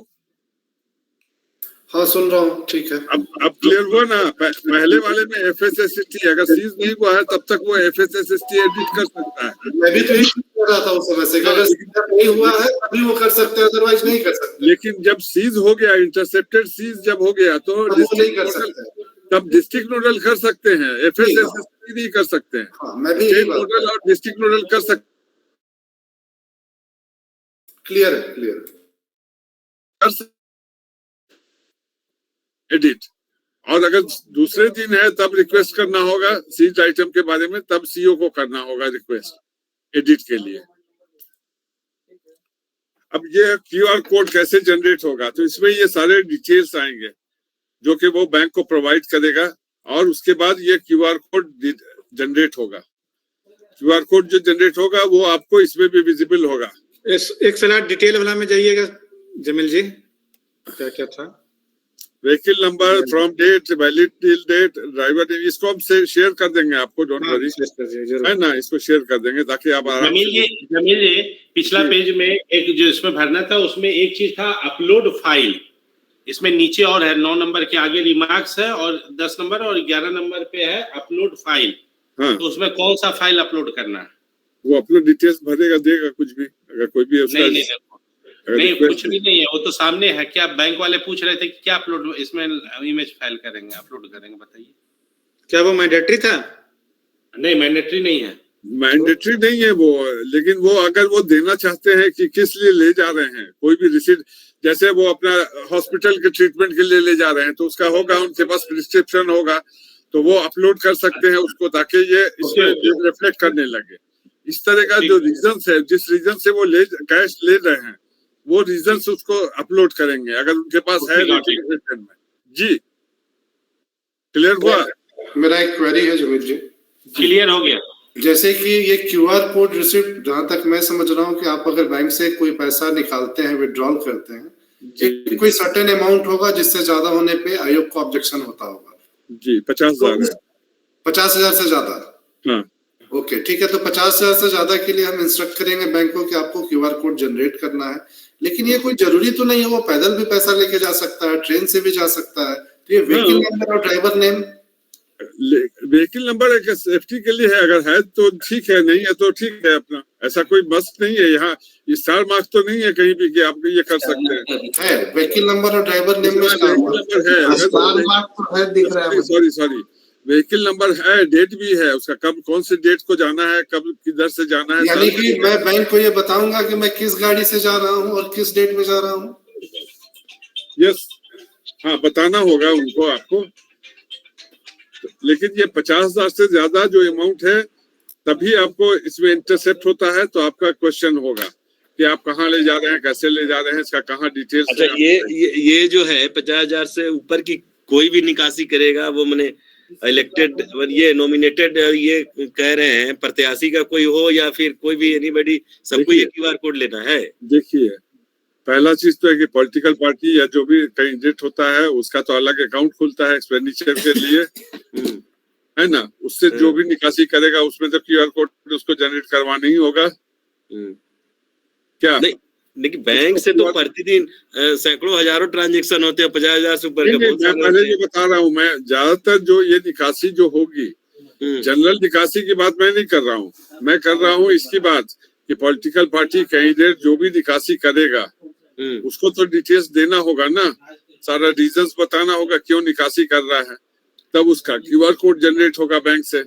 हाँ सुन रहा हूँ, ठीक है। अब क्लियर हुआ ना? पहले वाले में FSSST अगर सीज नहीं हुआ है तब तक वो FSSST एडिट कर सकता है। मैं भी तो यही कर रहा था उस समय से, अगर सीज नहीं हुआ है तभी वो कर सकते हैं, अदरवाइज नहीं कर सकते। लेकिन जब सीज हो गया, इंटरसेप्टेड सीज जब हो गया तो वो नहीं कर सकते, तब डिस्ट्रिक्ट नोडल कर सकते हैं, FSSST नहीं कर सकते हैं। हाँ, मैं भी स्टेट नोडल और डिस्ट्रिक्ट नोडल कर सकते। क्लियर है, क्लियर एडिट। और अगर दूसरे दिन है तब रिक्वेस्ट करना होगा सीज आइटम के बारे में, तब सीओ को करना होगा रिक्वेस्ट एडिट के लिए। अब ये क्यूआर कोड कैसे जनरेट होगा, तो इसमें ये सारे डिटेल्स आएंगे जो कि वो बैंक को प्रोवाइड करेगा, और उसके बाद ये क्यूआर कोड जनरेट होगा। क्यूआर कोड जो जनरेट होगा वो आपको इसमें भी विजिबल होगा। एक स्लाइड डिटेल वाला में जाइएगा जमील जी, क्या क्या था? Vehicle number, from date, valid till date, driver name, इसको हम शेयर कर देंगे आपको, डोंट वरी, है ना? इसको शेयर कर देंगे ताकि आप आराम से। जमील जी पिछला पेज में एक जो इसमें भरना था उसमें एक चीज था अपलोड फाइल, इसमें नीचे और है 9 नंबर के आगे रिमार्क्स है और 10 नंबर और 11 नंबर पे है अपलोड फाइल। हाँ। तो उसमें कौन सा फाइल अपलोड करना है? वो अपलोड डिटेल्स भरेगा, देगा कुछ भी, अगर कोई भी उसका नहीं कुछ भी नहीं है, वो तो सामने है। क्या बैंक वाले पूछ रहे थे कि क्या अपलोड इसमें इमेज फाइल करेंगे, अपलोड करेंगे, बताइए। क्या वो मैंडेटरी था? नहीं मैंडेटरी नहीं है, मैंडेटरी नहीं है वो, लेकिन वो अगर वो देना चाहते हैं कि किस लिए ले जा रहे हैं, कोई भी रिसीट, जैसे वो अपना हॉस्पिटल के ट्रीटमेंट के लिए ले जा रहे हैं तो उसका होगा, उनके पास प्रिस्क्रिप्शन होगा, तो वो अपलोड कर सकते हैं उसको, ताकि ये इसमें रिफ्लेक्ट करने लगे। इस तरह का जो रीजन है, जिस रीजन से वो कैश ले रहे हैं, वो रीजन उसको अपलोड करेंगे अगर उनके पास है नोटिफिकेशन में। जी क्लियर हुआ? मेरा एक क्वेरी है जमील जी। क्लियर हो गया। जैसे कि ये क्यूआर कोड रिसिप्ट, जहां तक मैं समझ रहा हूँ कि आप अगर बैंक से कोई पैसा निकालते हैं, विड्रॉल करते हैं, एक कोई सर्टेन अमाउंट होगा जिससे ज्यादा होने पे आयोग को ऑब्जेक्शन होता होगा। जी 50,000 50,000 से ज्यादा। हाँ ओके ठीक है, तो 50,000 से ज्यादा के लिए हम इंस्ट्रक्ट करेंगे बैंक को कि आपको क्यूआर कोड जनरेट करना है, लेकिन ये कोई जरूरी तो नहीं है, वो पैदल भी पैसा लेके जा सकता है, ट्रेन से भी जा सकता है। तो ये व्हीकल नंबर और ड्राइवर नेम, व्हीकल नंबर एक सेफ्टी के लिए है, अगर है तो ठीक है, नहीं है तो ठीक है अपना, ऐसा कोई मस्ट नहीं है। यहाँ स्टार मार्क्स तो नहीं है कहीं भी कि आप ये कर सकते हैं। व्हीकल नंबर और ड्राइवर नेम में स्टार मार्क तो है, दिख रहा है। सॉरी व्हीकल नंबर है, डेट भी है उसका, कब कौन से डेट को जाना है, कब किधर से जाना है। यानी कि मैं बैंक को ये बताऊंगा कि मैं किस गाड़ी से जा रहा हूँ और किस डेट में जा रहा हूँ। यस, हाँ बताना होगा उनको आपको, लेकिन ये 50,000 से ज्यादा जो अमाउंट है तभी आपको इसमें इंटरसेप्ट होता है। तो आपका क्वेश्चन होगा कि आप कहाँ ले जा रहे हैं, कैसे ले जा रहे हैं, इसका कहाँ डिटेल्स। अच्छा ये जो है 50,000 से ऊपर की कोई भी निकासी करेगा, वो मैंने इलेक्टेड, ये नॉमिनेटेड, ये कह रहे हैं प्रत्याशी का कोई हो या फिर कोई भी एनीबॉडी, सबको ये क्यूआर कोड लेना है। देखिए पहला चीज तो है कि पॉलिटिकल पार्टी या जो भी कैंडिडेट होता है उसका तो अलग अकाउंट खुलता है एक्सपेंडिचर के लिए, है ना? उससे जो भी निकासी करेगा उसमें तो क्यूआर कोड उसको जनरेट करवाना ही होगा। क्या नहीं, लेकिन बैंक से तो प्रतिदिन सैकड़ों हजारों ट्रांजेक्शन होते हैं, 50,000 से ऊपर का बहुत मैं पहले जो बता रहा हूँ, मैं ज्यादातर जो ये निकासी जो होगी, जनरल निकासी की बात मैं नहीं कर रहा हूँ, मैं कर रहा हूँ इसकी बात कि पॉलिटिकल पार्टी कैंडिडेट जो भी निकासी करेगा उसको तो डिटेल्स देना होगा ना, सारा रीजंस बताना होगा क्यों निकासी कर रहा है, तब उसका क्यूआर कोड जनरेट होगा बैंक से।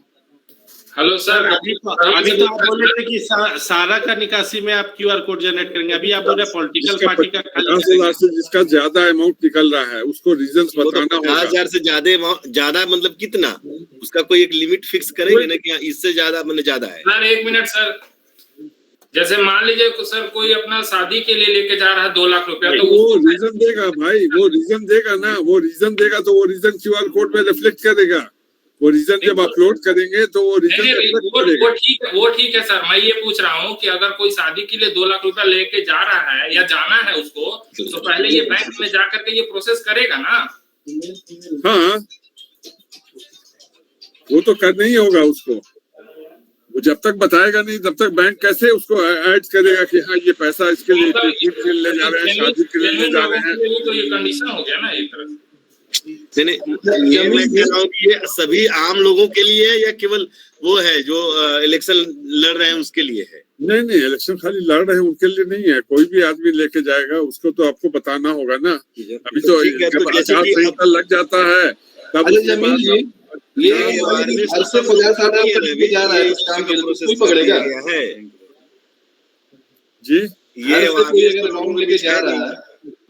हेलो सर, अभी तो आप बोल रहे थे कि सारा का निकासी में आप क्यूआर कोड जनरेट करेंगे, अभी आप बोल रहे हैं पॉलिटिकल पार्टी का 50,000 से जिसका ज्यादा अमाउंट निकल रहा है उसको रीजंस बताना होगा। 50,000 से ज्यादा मतलब कितना, उसका कोई एक लिमिट फिक्स करेंगे ना कि इससे ज्यादा मतलब ज्यादा है। सर एक मिनट सर, जैसे मान लीजिए सर कोई अपना शादी के लिए लेके जा रहा है 2 लाख रुपया, तो वो रीजन देगा भाई, वो रीजन देगा ना, वो रीजन देगा तो वो रीजन क्यूआर कोड में रिफ्लेक्ट करेगा। वो रीजन जब अपलोड करेंगे तो वो रीजन वो ठीक है सर, मैं ये पूछ रहा हूँ कि अगर कोई शादी के लिए 2 लाख रुपया लेके जा रहा है या जाना है उसको, तो पहले ये बैंक में जा करके ये प्रोसेस करेगा ना। हाँ वो तो करना ही होगा उसको, वो जब तक बताएगा नहीं तब तक बैंक कैसे उसको ऐड करेगा कि हाँ ये पैसा इसके लिए ले जा रहे हैं, शादी के लिए ले जा रहे हैं। तो ये कंडीशन हो गया ना एक तरह से। नहीं, ये मैं कह रहा हूँ कि ये सभी आम लोगों के लिए है या केवल वो है जो इलेक्शन लड़ रहे हैं उसके लिए है? नहीं नहीं, इलेक्शन खाली लड़ रहे हैं उनके लिए नहीं है, कोई भी आदमी लेके जाएगा उसको तो आपको बताना होगा ना। अभी तो जब आचार संहिता लग जाता है तब जमीन जी ये घर से 50-60 लेके जा रहा है उस काम के लिए कोई पकड़ेगा जी? ये कोई अगर अमाउंट लेके जा रहा है,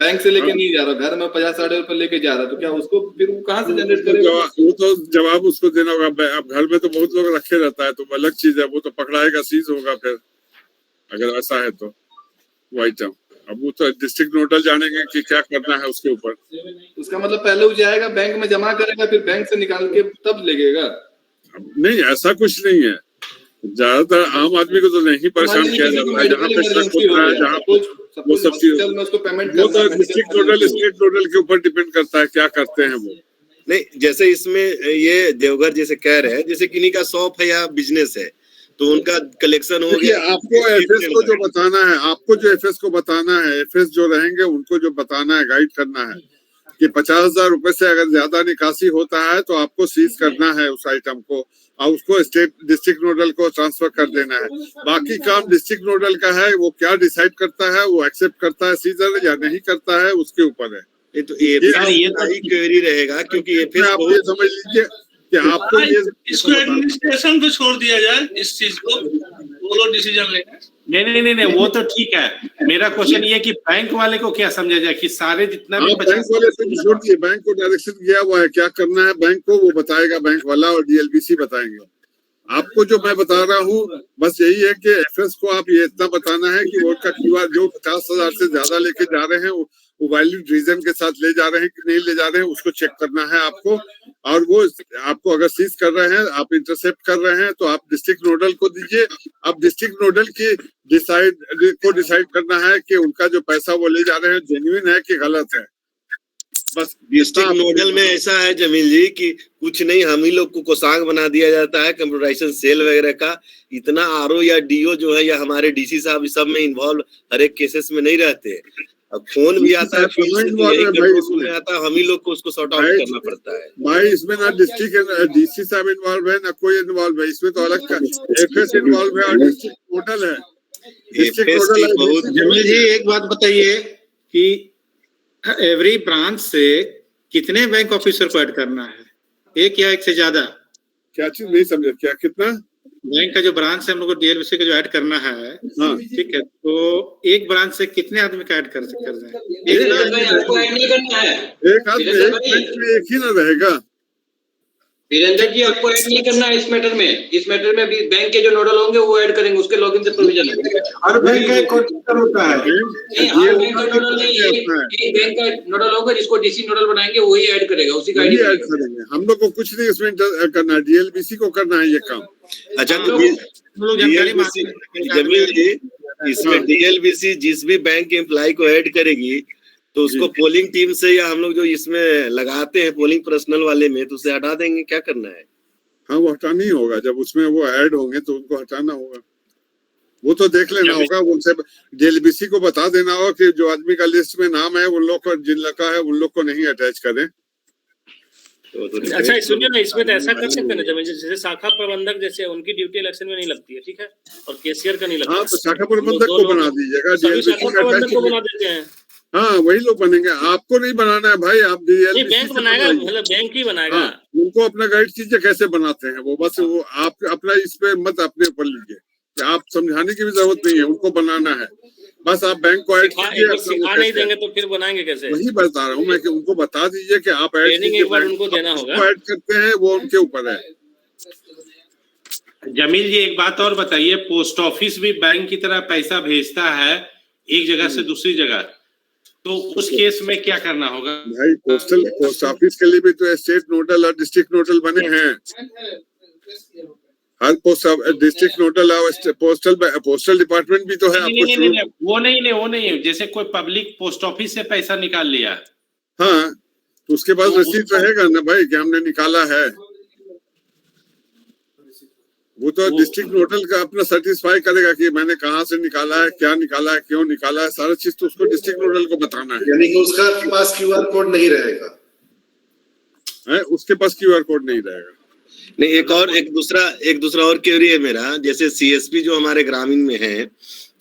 बैंक से लेके नहीं जा रहा, घर में 50-60 रुपए लेके जा रहा, तो क्या उसको फिर वो कहाँ से जनरेट करेगा? वो तो जवाब उसको देना होगा। अब घर में तो बहुत लोग रखे रहता है तो अलग चीज है, वो तो पकड़ाएगा, सीज होगा फिर अगर ऐसा है तो वो आइटम। अब वो तो डिस्ट्रिक्ट नोडल जानेंगे कि क्या करना है उसके ऊपर। उसका मतलब पहले वो जाएगा बैंक में जमा करेगा, फिर बैंक से निकाल के तब लेगेगा? नहीं, ऐसा कुछ नहीं है। ज्यादातर आम आदमी को तो नहीं परेशान किया जाता है, जहाँ पे शक होता है, जहाँ वो सब चीज वो तो डिस्ट्रिक्ट नोडल स्टेट नोडल के ऊपर डिपेंड करता है क्या करते हैं वो। नहीं, जैसे इसमें ये देवघर जैसे कह रहे हैं, जैसे किन्हीं का शॉप है या बिजनेस है तो उनका कलेक्शन हो गया। आपको एफएस को जो बताना है, आपको जो एफएस को बताना है, एफएस जो रहेंगे उनको जो बताना है, गाइड करना है कि 50,000 रुपए से अगर ज्यादा निकासी होता है तो आपको सीज करना है उस आइटम को और उसको स्टेट डिस्ट्रिक्ट नोडल को ट्रांसफर कर देना है। बाकी काम डिस्ट्रिक्ट नोडल का है, वो क्या डिसाइड करता है, वो एक्सेप्ट करता है सीजर या नहीं करता है उसके ऊपर है। ये तो ही क्वेरी रहेगा क्योंकि एफएस आप ये समझ लीजिए कि आपको ये इसको एडमिनिस्ट्रेशन पे छोड़ दिया जाए, इस चीज को वो लोग डिसीजन लेंगे। नहीं, वो तो ठीक है। मेरा क्वेश्चन ये कि बैंक वाले को क्या समझा जाए कि सारे जितना भी बैंक वाले से छोड़ दिए, बैंक को डायरेक्शन दिया हुआ है क्या करना है, बैंक को वो बताएगा, बैंक वाला और डीएलबीसी बताएंगे। आपको जो मैं बता रहा हूँ बस यही है कि एफएस को आप ये इतना बताना है कि वो उनका क्यूआर जो 50,000 से ज्यादा लेके जा रहे हैं वो वैलिड रीजन के साथ ले जा रहे हैं कि नहीं ले जा रहे हैं, उसको चेक करना है आपको। और वो आपको अगर सीज कर रहे हैं, आप इंटरसेप्ट कर रहे हैं तो आप डिस्ट्रिक्ट नोडल को दीजिए। अब डिस्ट्रिक्ट नोडल की डिसाइड करना है कि उनका जो पैसा वो ले जा रहे हैं जेन्युइन है कि गलत है। बस डिस्ट्रिक्ट नोडल में ऐसा है जमील जी कि कुछ नहीं, हम ही लोग को कोषांग बना दिया जाता है, कंप्यूटराइजेशन सेल वगैरह का। इतना आरओ या डीओ जो है या हमारे डीसी साहब इस सब में इन्वॉल्व हर एक केसेस में नहीं रहते। अब फोन भी आता है, में आता है, हम ही लोग को उसको सॉर्ट आउट करना पड़ता है। भाई इसमें ना डिस्ट्रिक्ट डीसी साहब इन्वॉल्व है ना कोई इन्वॉल्व है, इसमें तो अलग एफएस इन्वॉल्व है और डिस्ट्रिक्ट नोडल है। जमील जी एक बात बताइए कि एवरी ब्रांच से कितने बैंक ऑफिसर को ऐड करना है, एक या एक से ज्यादा? क्या चीज नहीं समझे, क्या कितना? बैंक का जो ब्रांच है हम लोग को डीएलबीसी का जो ऐड करना है, हाँ ठीक है, तो एक ब्रांच से कितने आदमी का ऐड कर सकते हैं? एक आदमी एक ही ना रहेगा। वीरेंद्र जी आपको ऐड नहीं करना है इस मैटर में। इस मैटर में भी बैंक के जो नोडल होंगे वो ऐड करेंगे, उसके लॉगिन से प्रोविजन है। हर बैंक का एक कंट्रोलर होता है। हर बैंक का नोडल नहीं, एक बैंक का नोडल होगा जिसको डीसी नोडल बनाएंगे वही ऐड करेगा, उसी का आईडी ऐड करेंगे। हम लोग को कुछ नहीं इसमें करना है, डीएलबीसी को करना है ये काम। अच्छा जमील जी, इसमें डीएलबीसी जिस भी बैंक एम्प्लॉय को ऐड करेगी तो उसको पोलिंग टीम से या हम लोग जो इसमें लगाते हैं पोलिंग पर्सनल वाले में तो उसे हटा देंगे, क्या करना है? हाँ वो हटाना ही होगा, जब उसमें वो ऐड होंगे तो उनको हटाना होगा। वो तो देख लेना होगा, उनसे डीएलबीसी को बता देना होगा कि जो आदमी का लिस्ट में नाम है उन लोग को, जिन लगा है उन लोग को नहीं अटैच करें। अच्छा सुनिए ना, इसमें तो ऐसा कर सकते हैं ना जैसे शाखा प्रबंधक जैसे उनकी ड्यूटी इलेक्शन में नहीं लगती है, ठीक है, और कैशियर का नहीं लगता। हाँ तो शाखा प्रबंधक को बना दीजिएगा, प्रबंधक को बना देते हैं। हाँ वही लोग बनेंगे, आपको नहीं बनाना है भाई, आप बैंक बनाएगा, मतलब बैंक ही बनाएगा। हाँ, उनको अपना गाइड कीजिए कैसे बनाते हैं वो, बस वो आप अपना इस पे मत अपने ऊपर लीजिए, आप समझाने की भी जरूरत नहीं है, उनको बनाना है बस। आप बैंक को ऐड कीजिए, सिखा नहीं देंगे तो फिर बनाएंगे कैसे? वही बता रहा हूँ मैं कि उनको बता दीजिए कि आप ऐड उनको देना होगा, ऐड करते हैं वो उनके ऊपर है। जमील जी एक बात और बताइए, पोस्ट ऑफिस भी बैंक की तरह पैसा भेजता है एक जगह से दूसरी जगह, तो उस केस में क्या करना होगा? भाई पोस्ट ऑफिस के लिए भी तो स्टेट नोडल और डिस्ट्रिक्ट नोडल बने हैं। हर डिस्ट्रिक्ट नोडल और पोस्टल डिपार्टमेंट भी तो है। नहीं, वो नहीं है। जैसे कोई पब्लिक पोस्ट ऑफिस से पैसा निकाल लिया, हाँ तो उसके बाद रसीद रहेगा ना भाई कि हमने निकाला है, वो तो डिस्ट्रिक्ट नोडल का अपना सेटिस्फाई करेगा कि मैंने कहाँ से निकाला है, क्या निकाला है, क्यों निकाला है, सारा चीज तो उसको डिस्ट्रिक्ट नोडल को बताना है। यानी कि उसका पास QR कोड नहीं रहेगा है, उसके पास QR कोड नहीं रहेगा। नहीं, एक दूसरा और क्वेरी है मेरा। जैसे CSP जो हमारे ग्रामीण में है,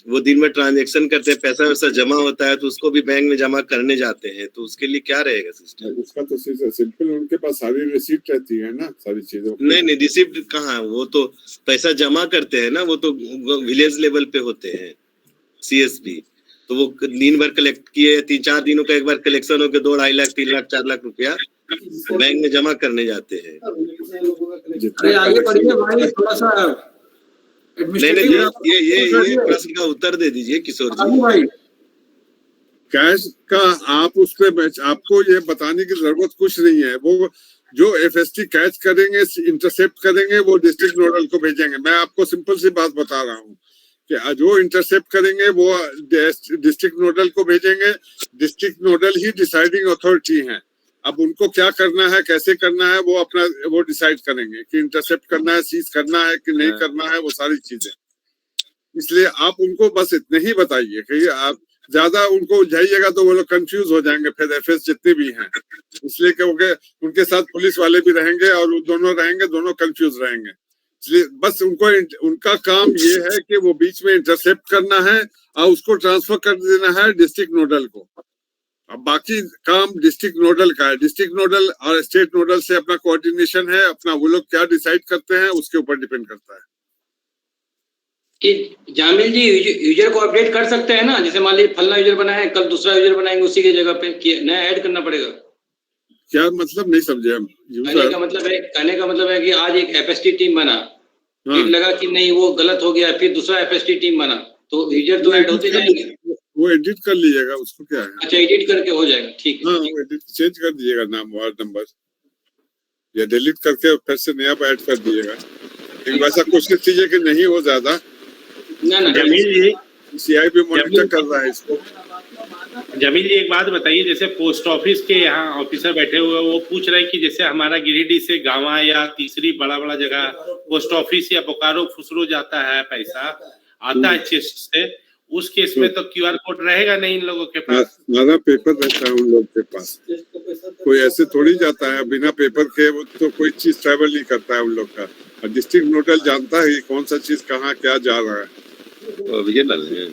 वो दिन में ट्रांजैक्शन करते हैं, पैसा वैसा जमा होता है तो उसको भी बैंक में जमा करने जाते हैं, तो उसके लिए क्या रहेगा सिस्टम? उसका तो सिंपल, उनके पास सारी रिसीप्ट रहती है ना, सारी चीजों। नहीं, रिसिप्ट कहाँ, वो तो पैसा जमा करते हैं ना, वो तो विलेज लेवल पे होते हैं CSP। तो वो दिन भर कलेक्ट किए, 3-4 दिनों का एक बार कलेक्शन होकर 2, 2.5 लाख, 3 लाख, 4 लाख रुपया बैंक में जमा करने जाते हैं। आगे बढ़िए भाई, थोड़ा सा नहीं, ये प्रश्न का उत्तर दे दीजिए किशोर जी। कैश का आप उस पे आपको ये बताने की जरूरत कुछ नहीं है। वो जो FST कैच करेंगे, इंटरसेप्ट करेंगे, वो डिस्ट्रिक्ट नोडल को भेजेंगे। मैं आपको सिंपल सी बात बता रहा हूँ कि जो इंटरसेप्ट करेंगे वो डिस्ट्रिक्ट नोडल को भेजेंगे। डिस्ट्रिक्ट नोडल ही डिसाइडिंग अथॉरिटी है। अब उनको क्या करना है, कैसे करना है, वो डिसाइड करेंगे कि इंटरसेप्ट करना है, सीज करना है कि नहीं करना है, वो सारी चीजें। इसलिए आप उनको बस इतने ही बताइए कि आप ज्यादा उनको उलझाइएगा तो वो लोग कंफ्यूज हो जाएंगे, फिर FS जितने भी हैं। इसलिए क्योंकि उनके साथ पुलिस वाले भी रहेंगे और दोनों रहेंगे, दोनों कंफ्यूज रहेंगे। इसलिए बस उनका काम ये है कि वो बीच में इंटरसेप्ट करना है और उसको ट्रांसफर कर देना है डिस्ट्रिक्ट नोडल को। अब बाकी काम डिस्ट्रिक्ट नोडल का है। डिस्ट्रिक्ट नोडल और स्टेट नोडल से अपना कोऑर्डिनेशन है, अपना वो लोग क्या डिसाइड करते हैं उसके ऊपर डिपेंड करता है। कि जामिल जी यूजर को अपडेट कर सकते हैं ना, जैसे मान लीजिए फलना यूजर बनाए, कल दूसरा यूजर बनाएंगे उसी की जगह पे, नया ऐड करना पड़ेगा? क्या मतलब, नहीं समझे हम। कहने का मतलब है कि आज एक FST टीम बना, फिर लगा कि नहीं वो गलत हो गया, फिर दूसरा FST टीम बना, तो यूजर तो ऐड होते जाएंगे। वो एडिट कर लीजिएगा, उसको क्या है। अच्छा, एडिट करके हो जाएगा, ठीक है। हाँ, वो एडिट चेंज कर दीजिएगा, नाम वार्ड नंबर, या डिलीट करके फिर से नया ऐड कर दीजिएगा। लेकिन वैसा कोशिश कीजिए कि नहीं हो ज्यादा। जमील जी, CI भी मॉनिटर कर रहा है इसको। जमील जी एक बात बताइए, जैसे पोस्ट ऑफिस के यहाँ ऑफिसर बैठे हुए, वो पूछ रहे हैं कि जैसे हमारा गिरिडीह से गांवा या तीसरी बड़ा जगह पोस्ट ऑफिस या बोकारो फुसरो जाता है, पैसा आता है चेस्ट से, उस केस में तो QR कोड रहेगा नहीं इन लोगों के पास? सारा पेपर रहता है उन लोग के पास, कोई ऐसे थोड़ी जाता है बिना पेपर के। वो तो कोई चीज ट्रैवल नहीं करता है उन लोग का। और डिस्ट्रिक्ट नोडल जानता है कौन सा चीज कहाँ क्या जा रहा है। ये ना है।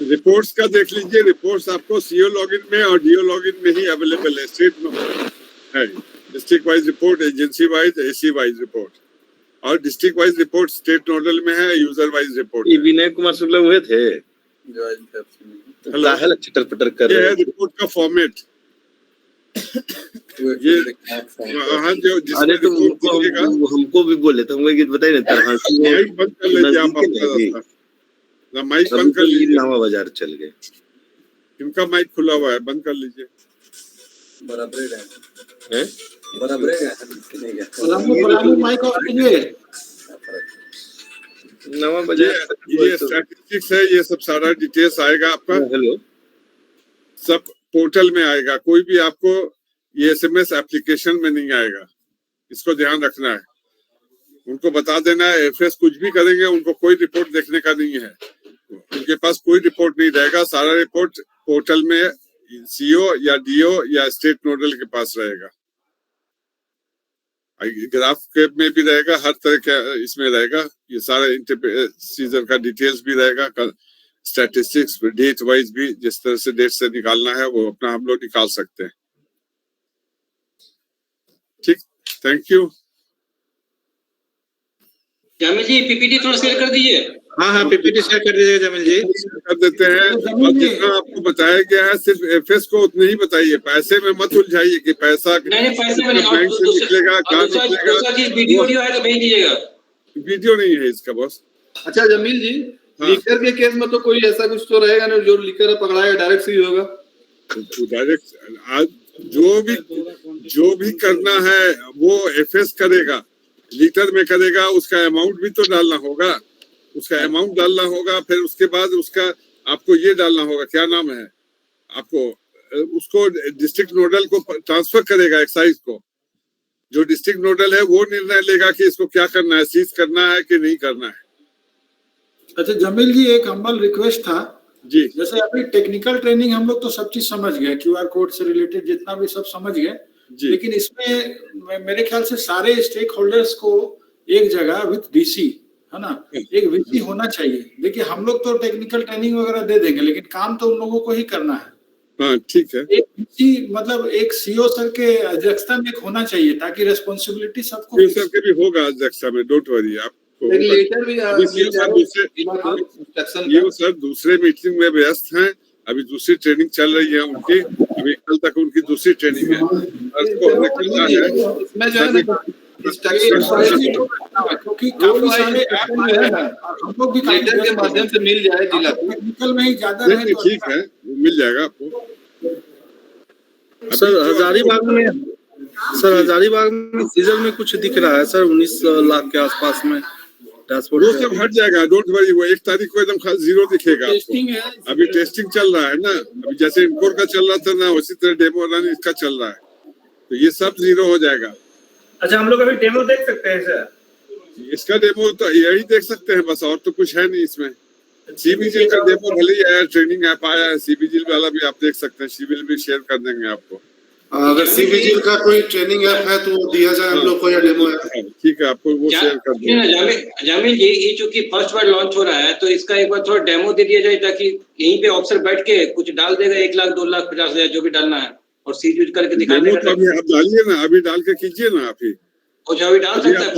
रिपोर्ट्स का देख लीजिए, रिपोर्ट्स आपको CO लॉगिन में और DO लॉगिन में ही अवेलेबल है। स्टेट में है district wise report, agency wise, AC wise report, और district wise report state nodal में है, यूजर वाइज रिपोर्ट। ये विनय कुमार शुक्ला हुए थे, चटर पटर कर रहे हैं। रिपोर्ट का फॉर्मेट ये हाँ, जो अरे तो हमको भी बोले थे, हमको बताइए ना। माइक बंद कर लीजिए आप अपना, माइक बंद कर लीजिए। नावा बाजार चल गए, इनका माइक खुला हुआ है, बंद कर लीजिए। नवा बाजार ये स्टैटिस्टिक्स है, ये सब सारा डिटेल्स आएगा आपका। हेलो, सब पोर्टल में आएगा, कोई भी आपको ये SMS एप्लीकेशन में नहीं आएगा, इसको ध्यान रखना है। उनको बता देना है FS कुछ भी करेंगे उनको कोई रिपोर्ट देखने का नहीं है, उनके पास कोई रिपोर्ट नहीं रहेगा। सारा रिपोर्ट पोर्टल में CO या DO या स्टेट नोडल के पास रहेगा। ग्राफ के में भी रहेगा, हर तरह का इसमें रहेगा। ये सारा सीजन का डिटेल्स भी रहेगा, स्टैटिस्टिक्स डेट वाइज भी, जिस तरह से डेट से निकालना है वो अपना हम लोग निकाल सकते हैं। ठीक, thank you. Jamil ji PPT थोड़ा शेयर कर दीजिए। हाँ, PPT शेयर कर दीजिए जमील जी। कर देते हैं। और जितना आपको बताया गया है सिर्फ FS को उतने ही बताइए, पैसे में मत उलझाइए कि पैसा नहीं, पैसे में नहीं, बैंक से निकलेगा, कहाँ निकलेगा। वीडियो है तो भेज दीजिएगा। वीडियो नहीं है इसका बॉस। अच्छा जमील जी, लीकर के केस में तो कोई ऐसा कुछ तो रहेगा ना, जो लीकर पकड़ाएगा डायरेक्ट सीज होगा? डायरेक्ट आज जो भी करना है वो FS करेगा, लीटर में करेगा। उसका अमाउंट भी तो डालना होगा, उसका अमाउंट डालना होगा। फिर उसके बाद उसका आपको ये डालना होगा, क्या नाम है आपको, उसको डिस्ट्रिक्ट नोडल को ट्रांसफर करेगा एक्साइज को। जो डिस्ट्रिक्ट नोडल है वो निर्णय लेगा कि इसको क्या करना है, सीज करना है कि नहीं करना है। अच्छा जमील जी, एक हम्बल रिक्वेस्ट था जी। जैसे अभी टेक्निकल ट्रेनिंग हम लोग तो सब चीज समझ गए, क्यूआर कोड से रिलेटेड जितना भी सब समझ गए, लेकिन इसमें मेरे ख्याल से सारे स्टेक होल्डर्स को एक जगह विथ डीसी, है ना, एक वीसी होना चाहिए। देखिए हम लोग तो टेक्निकल ट्रेनिंग वगैरह दे देंगे, लेकिन काम तो उन लोगों को ही करना है। हाँ ठीक है। एक वीसी मतलब एक सीओ सर के अध्यक्षता में एक होना चाहिए, ताकि रिस्पॉन्सिबिलिटी सबको सर के भी होगा अध्यक्षता में, डोंट वरी आप। सर दूसरे मीटिंग में व्यस्त हैं, अभी दूसरी ट्रेनिंग चल रही है उनकी, अभी कल तक उनकी दूसरी ट्रेनिंग है। क्योंकि काफी सारे ऐप हम लोग भी लेटर के माध्यम से मिल जाए जिला टेक्निकल में ही ज्यादा रहे तो ठीक है, मिल जाएगा आपको। सर हजारीबाग में सीजन में कुछ दिख रहा है सर, 19 लाख के आसपास में डैशबोर्ड। वो सब हट जाएगा, डोंट वरी, वो 1 तारीख को एकदम खास जीरो दिखेगा आपको। अभी टेस्टिंग चल रहा है ना, अभी जैसे इम्पोर का चल रहा था ना, उसी तरह डेमो रन इसका चल रहा है, तो ये सब जीरो हो जाएगा। अच्छा हम लोग अभी डेमो देख सकते हैं सर? इसका डेमो तो यही देख सकते हैं बस, और तो कुछ है नहीं इसमें। सीबीजिल का डेमो भले ही आया, ट्रेनिंग ऐप आया है, सीबीजिल वाला भी आप देख सकते हैं, सीबीजिल भी शेयर कर देंगे आपको। अगर सीबीजिल का कोई ट्रेनिंग ऐप है तो वो दिया जाए हम लोग को, या डेमो है? ठीक है, आपको वो शेयर कर देंगे। जामिल जी, ये चूंकि फर्स्ट बार लॉन्च हो रहा है, तो इसका एक बार थोड़ा डेमो दे दिया जाए, ताकि यहीं पे ऑफिसर बैठ के कुछ डाल देगा, 1 लाख 2 लाख 50 हजार जो भी डालना है, और सीज यूज करके दिखा देगा। तो अभी आप डालिए ना, अभी डाल के कीजिए ना आप ही। अभी डाल सकता है,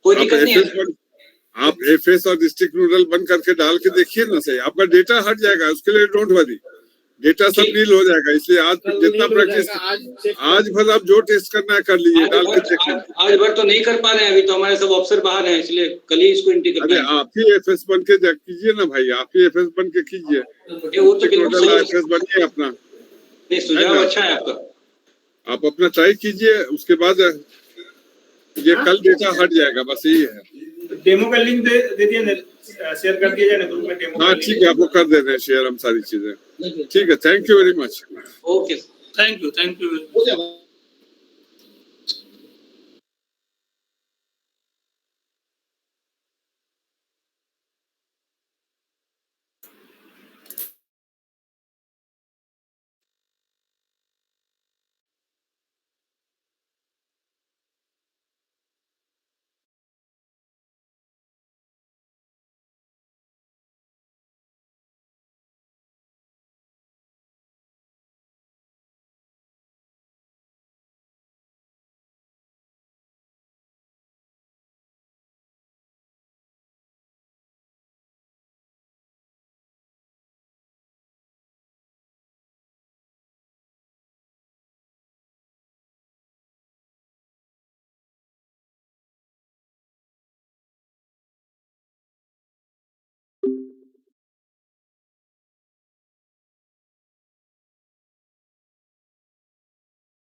कोई दिक्कत नहीं है। आप एफएस और डिस्ट्रिक्ट नोडल बंद करके डाल के देखिए ना, सही आपका डेटा हट जाएगा, उसके लिए डोंट वरी, डेटा सब नील हो जाएगा। इसलिए आज जितना प्रैक्टिस, आज भर आप जो टेस्ट करना है कर लीजिए, डाल के देखिए। आज भर तो नहीं कर पा रहे हैं, अभी तो हमारे सब अफसर बाहर हैं, इसलिए कल ही इसको इंटीग्रेट करेंगे। आप ही एफएस बन के कीजिए ना भाई, आप ही एफएस बन के कीजिए, वो तो बिल्कुल एफएस बनिए अपना। नहीं, सुझाव अच्छा है आपका, आप अपना ट्राई कीजिए, उसके बाद ये कल डेटा हट जाएगा, बस यही है। डेमो का लिंक दे दिया, शेयर कर दिया जाए ना ग्रुप में डेमो। हाँ ठीक है, आपको कर दे रहे हैं शेयर हम सारी चीजें। ठीक है, thank you very much. Okay, thank you.